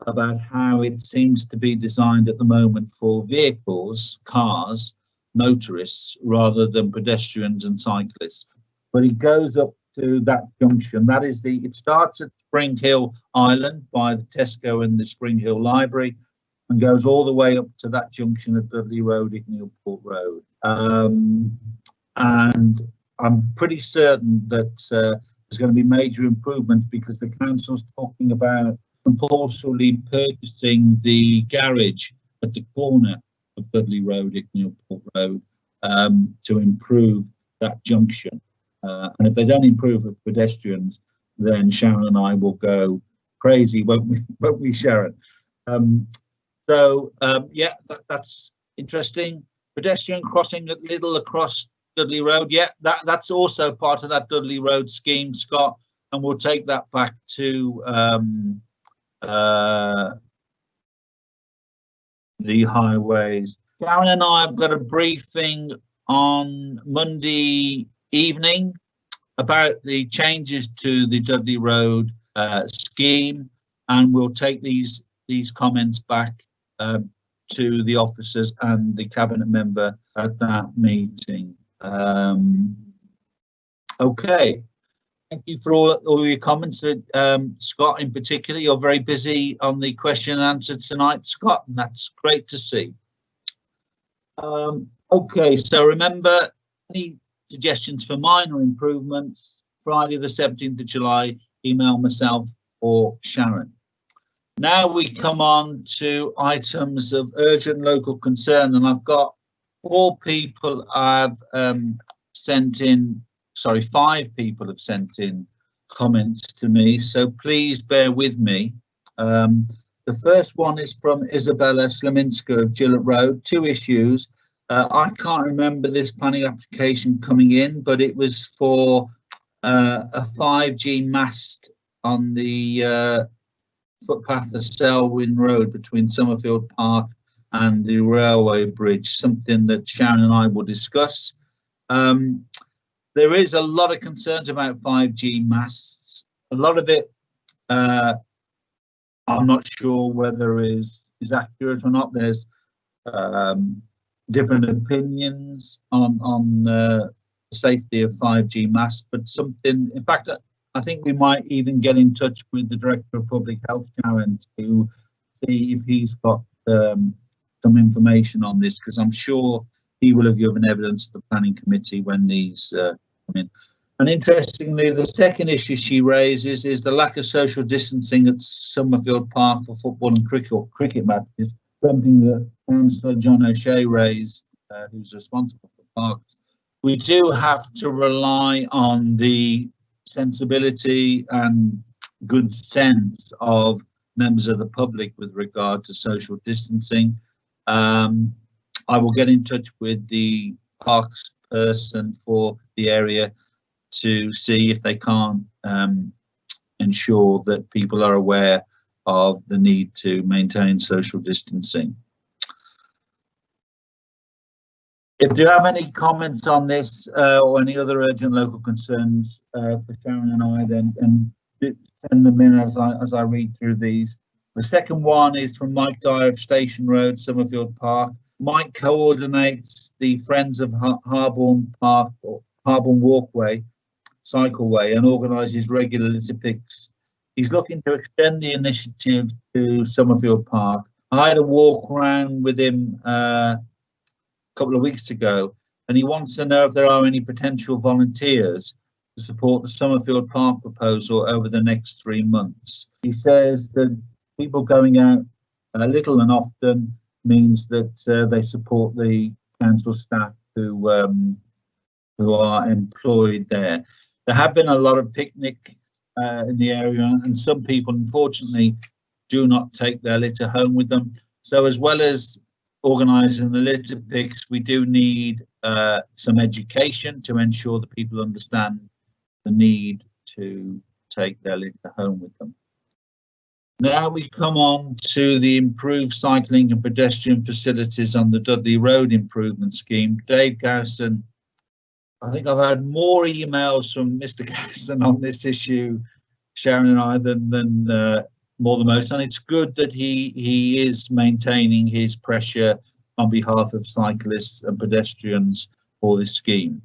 about how it seems to be designed at the moment for vehicles, cars, motorists, rather than pedestrians and cyclists. But it goes up to that junction. That is it starts at Spring Hill Island by the Tesco and the Spring Hill Library, and goes all the way up to that junction at Dudley Road, Icknield Port Road. And I'm pretty certain that there's going to be major improvements, because the council's talking about compulsorily purchasing the garage at the corner of Dudley Road, Icknield Port Road, to improve that junction. And if they don't improve for pedestrians, then Sharon and I will go crazy, won't we, Sharon? Yeah, that's interesting. Pedestrian crossing at Lidl across Dudley Road. Yeah, that's also part of that Dudley Road scheme, Scott, and we'll take that back to the highways. Sharon and I have got a briefing on Monday evening about the changes to the Dudley Road scheme, and we'll take these comments back to the officers and the cabinet member at that meeting. Okay, thank you for all your comments. Scott, in particular, you're very busy on the question and answer tonight, Scott, and that's great to see. Okay, so remember, any suggestions for minor improvements, Friday the 17th of July, email myself or Sharon. Now we come on to items of urgent local concern, and I've got 5 people have sent in comments to me, so please bear with me. The first one is from Isabella Slaminska of Gillett Road, 2 issues. I can't remember this planning application coming in, but it was for a 5G mast on the footpath of Selwyn Road between Summerfield Park and the railway bridge, something that Sharon and I will discuss. There is a lot of concerns about 5G masts. A lot of it I'm not sure whether is accurate or not. There's different opinions on the safety of 5G masts, but something, in fact, I think we might even get in touch with the Director of Public Health, Sharon, to see if he's got some information on this, because I'm sure he will have given evidence to the planning committee when these come in. And interestingly, the second issue she raises is the lack of social distancing at Summerfield Park for football and cricket matches, something that Councillor John O'Shea raised, who's responsible for parks. We do have to rely on the sensibility and good sense of members of the public with regard to social distancing. I will get in touch with the parks person for the area to see if they can't ensure that people are aware of the need to maintain social distancing. If you have any comments on this or any other urgent local concerns for Sharon and I, then send them in as I read through these. The second one is from Mike Dyer of Station Road, Summerfield Park. Mike coordinates the Friends of Harborne Park or Harborne Walkway, Cycleway, and organises regular litter picks. He's looking to extend the initiative to Summerfield Park. I had a walk around with him a couple of weeks ago, and he wants to know if there are any potential volunteers to support the Summerfield Park proposal over the next 3 months. He says that people going out little and often means that they support the council staff who are employed there. There have been a lot of picnics in the area, and some people unfortunately do not take their litter home with them. So as well as organising the litter picks, we do need some education to ensure that people understand the need to take their litter home with them. Now we come on to the improved cycling and pedestrian facilities on the Dudley Road Improvement Scheme. Dave Garrison, I think I've had more emails from Mr. Garrison on this issue, Sharon and I, than more than most, and it's good that he is maintaining his pressure on behalf of cyclists and pedestrians for this scheme.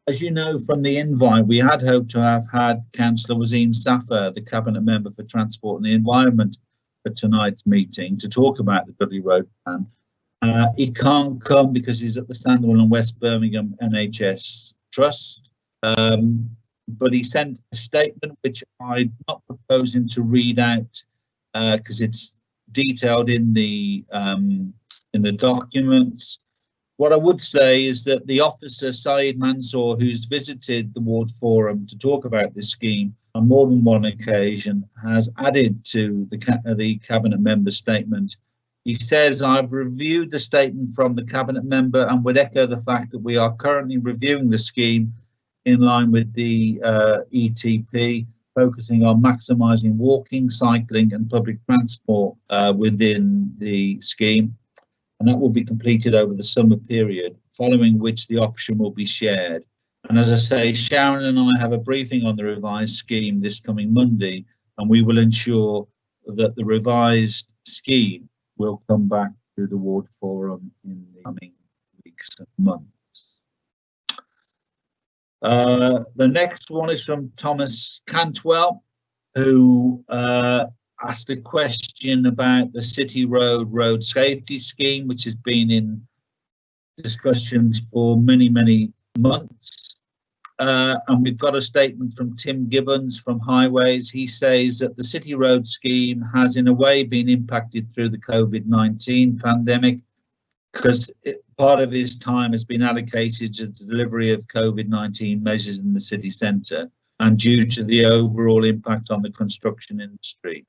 As you know from the invite, we had hoped to have had Councillor Wasim Safar, the Cabinet Member for Transport and the Environment, for tonight's meeting to talk about the Dudley Road Plan. He can't come because he's at the Sandwell and West Birmingham NHS Trust, but he sent a statement which I'm not proposing to read out because it's detailed in the documents. What I would say is that the officer, Saeed Mansour, who's visited the Ward Forum to talk about this scheme on more than one occasion, has added to the Cabinet Member statement. He says, I've reviewed the statement from the Cabinet Member and would echo the fact that we are currently reviewing the scheme in line with the ETP, focusing on maximising walking, cycling and public transport within the scheme. And that will be completed over the summer period, following which the option will be shared. And as I say, Sharon and I have a briefing on the revised scheme this coming Monday, and we will ensure that the revised scheme will come back to the Ward Forum in the coming weeks and months. The next one is from Thomas Cantwell, who asked a question about the City Road Safety Scheme, which has been in discussions for many months. And we've got a statement from Tim Gibbons from Highways. He says that the City Road Scheme has in a way been impacted through the COVID-19 pandemic because part of his time has been allocated to the delivery of COVID-19 measures in the city centre and due to the overall impact on the construction industry.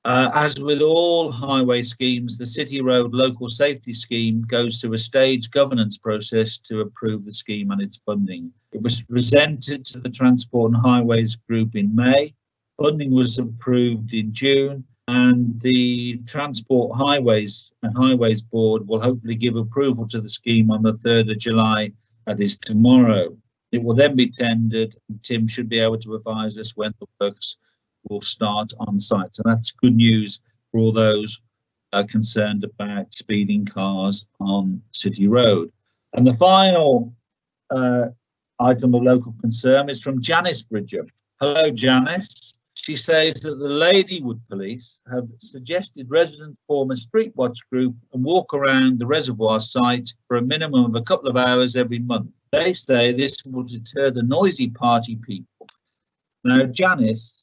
As with all highway schemes, the City Road Local Safety Scheme goes through a staged governance process to approve the scheme and its funding. It was presented to the Transport and Highways Group in May. Funding was approved in June, and the Transport Highways and Highways Board will hopefully give approval to the scheme on the 3rd of July, that is tomorrow. It will then be tendered, and Tim should be able to advise us when the works will start on site. So that's good news for all those concerned about speeding cars on City Road. And the final item of local concern is from Janice Bridger. Hello, Janice. She says that the Ladywood Police have suggested residents form a street watch group and walk around the reservoir site for a minimum of a couple of hours every month. They say this will deter the noisy party people. Now, Janice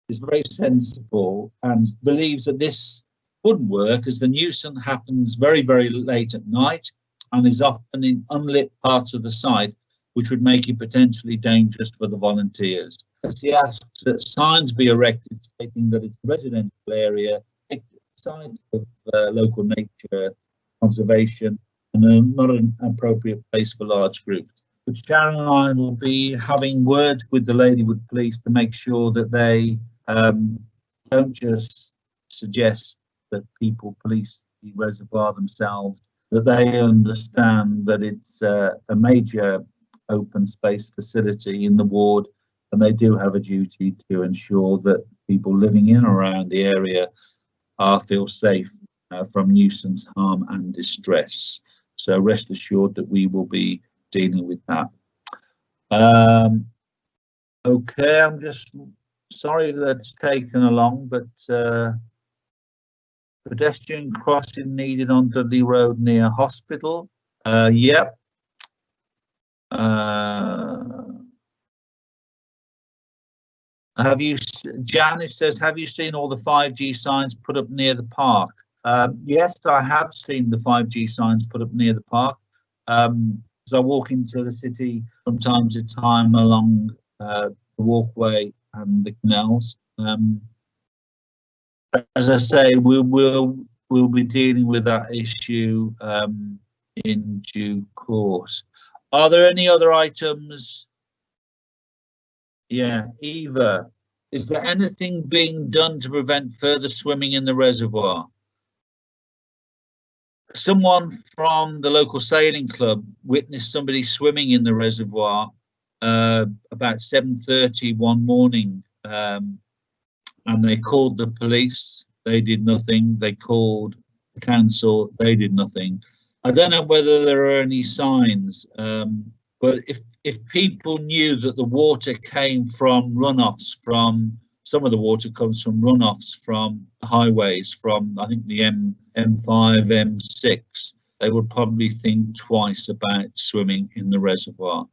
is very sensible and believes that this wouldn't work as the nuisance happens very late at night and is often in unlit parts of the site, which would make it potentially dangerous for the volunteers. She asks that signs be erected stating that it's a residential area, a site of local nature conservation and not an appropriate place for large groups. But Sharon and I will be having words with the Ladywood Police to make sure that they don't just suggest that people police the reservoir themselves, that they understand that it's a major open space facility in the ward, and they do have a duty to ensure that people living in or around the area feel safe from nuisance, harm and distress. So rest assured that we will be dealing with that. Okay, I'm just sorry that it's taken along, but pedestrian crossing needed on Dudley Road near hospital. Yep. Janice says, have you seen all the 5G signs put up near the park? Yes, I have seen the 5G signs put up near the park. As I walk into the city from time to time along the walkway and the canals. As I say, we'll be dealing with that issue in due course. Are there any other items? Yeah, Eva, is there anything being done to prevent further swimming in the reservoir? Someone from the local sailing club witnessed somebody swimming in the reservoir about 7:30 one morning, and they called the police. They did nothing. They called the council. They did nothing. I don't know whether there are any signs, but if people knew that the water came from runoffs from, some of the water comes from runoffs from highways, from I think the M5, M6, they would probably think twice about swimming in the reservoir.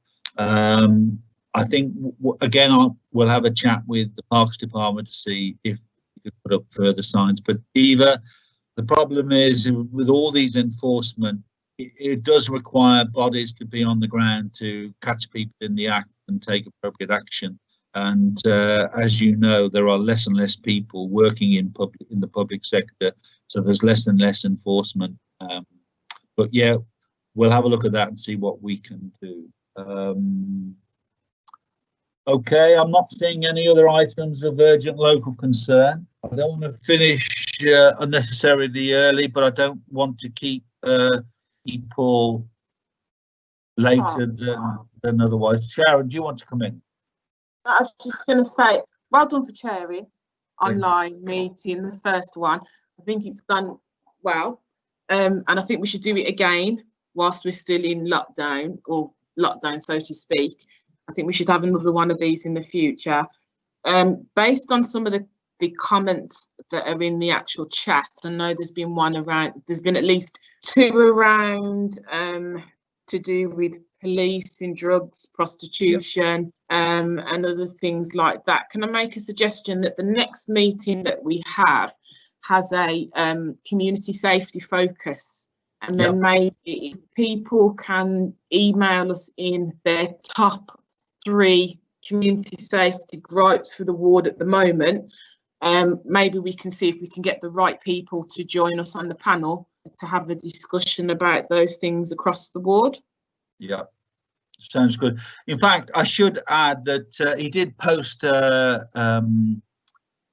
I think, again, we'll have a chat with the Parks Department to see if we could put up further signs. But Eva, the problem is with all these enforcement, it does require bodies to be on the ground to catch people in the act and take appropriate action. And as you know, there are less and less people working in the public sector, so there's less and less enforcement. But yeah, we'll have a look at that and see what we can do. Okay, I'm not seeing any other items of urgent local concern. I don't want to finish unnecessarily early, but I don't want to keep people later than otherwise. Sharon, do you want to come in? I was just going to say, well done for chairing online meeting, the first one. I think it's gone well, and I think we should do it again whilst we're still in lockdown, or lockdown, so to speak. I think we should have another one of these in the future. Based on some of the comments that are in the actual chat, I know there's been one around, there's been at least two around to do with police and drugs, prostitution, and other things like that. Can I make a suggestion that the next meeting that we have has a community safety focus, and then maybe if people can email us in their top 3 community safety gripes for the ward at the moment, maybe we can see if we can get the right people to join us on the panel to have a discussion about those things across the ward. Yeah, sounds good. In fact, I should add that he did post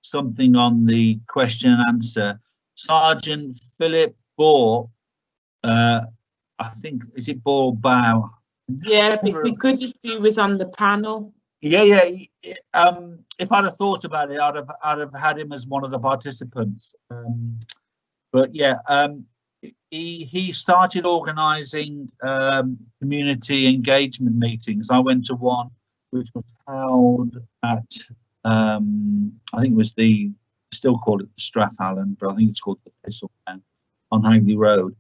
something on the question and answer. Sergeant Philip Bohr, I think, is it Bohr Bow? Yeah, it'd be good if he was on the panel. Yeah. If I'd have thought about it, I'd have had him as one of the participants. But yeah, he started organising community engagement meetings. I went to one which was held at I think it was still called it the Strathallan, but I think it's called the Thistle now, on Hagley Road.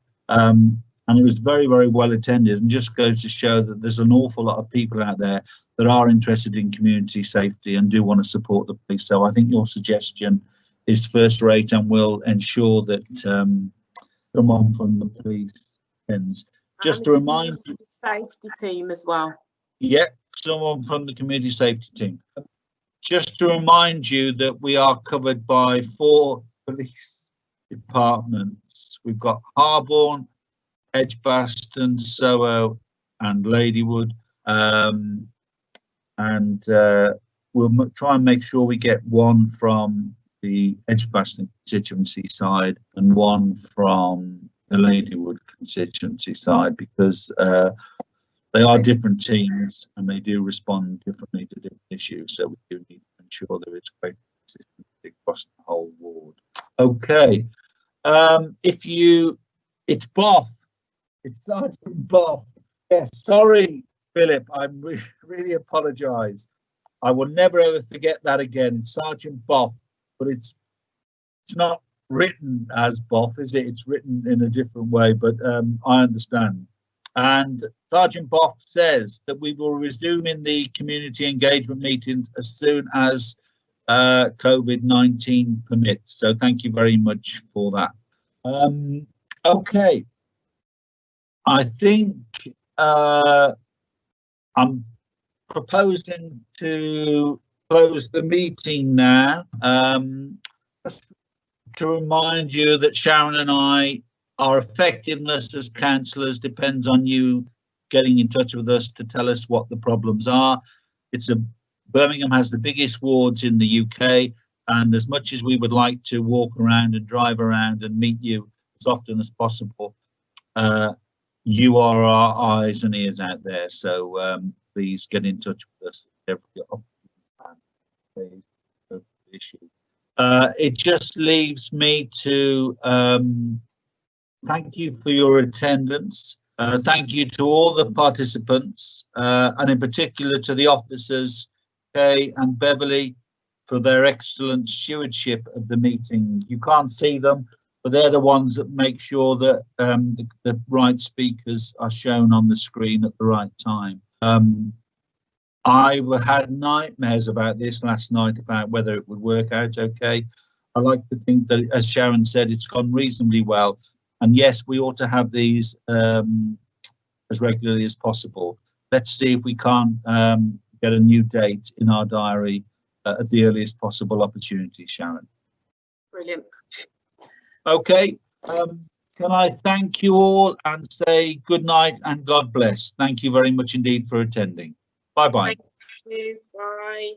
And it was very, very well attended, and just goes to show that there's an awful lot of people out there that are interested in community safety and do want to support the police. So I think your suggestion is first rate, and will ensure that someone from the police attends. Just to remind you, the safety team as well. Yeah, someone from the community safety team. Just to remind you that we are covered by 4 police departments. We've got Harborne, Edgbaston, Soho and Ladywood, and we'll try and make sure we get one from the Edgbaston constituency side and one from the Ladywood constituency side, because they are different teams and they do respond differently to different issues, so we do need to ensure there is great consistency across the whole ward. Okay, it's Boff. It's Sergeant Boff. Yes, sorry, Philip. I really apologise. I will never ever forget that again. It's Sergeant Boff, but it's not written as Boff, is it? It's written in a different way, but I understand. And Sergeant Boff says that we will resume in the community engagement meetings as soon as COVID-19 permits. So thank you very much for that. Okay, I think I'm proposing to close the meeting now. Just to remind you that Sharon and I, our effectiveness as councillors depends on you getting in touch with us to tell us what the problems are. Birmingham has the biggest wards in the UK, and as much as we would like to walk around and drive around and meet you as often as possible, you are our eyes and ears out there. So please get in touch with us every issue. It just leaves me to thank you for your attendance. Thank you to all the participants, and in particular to the officers, Kay and Beverly, for their excellent stewardship of the meeting. You can't see them, but they're the ones that make sure that the right speakers are shown on the screen at the right time. I had nightmares about this last night, about whether it would work out okay. I like to think that, as Sharon said, it's gone reasonably well. And yes, we ought to have these as regularly as possible. Let's see if we can't get a new date in our diary at the earliest possible opportunity, Sharon. Brilliant. Okay, can I thank you all and say good night and God bless. Thank you very much indeed for attending. Bye-bye. Thank you. Bye.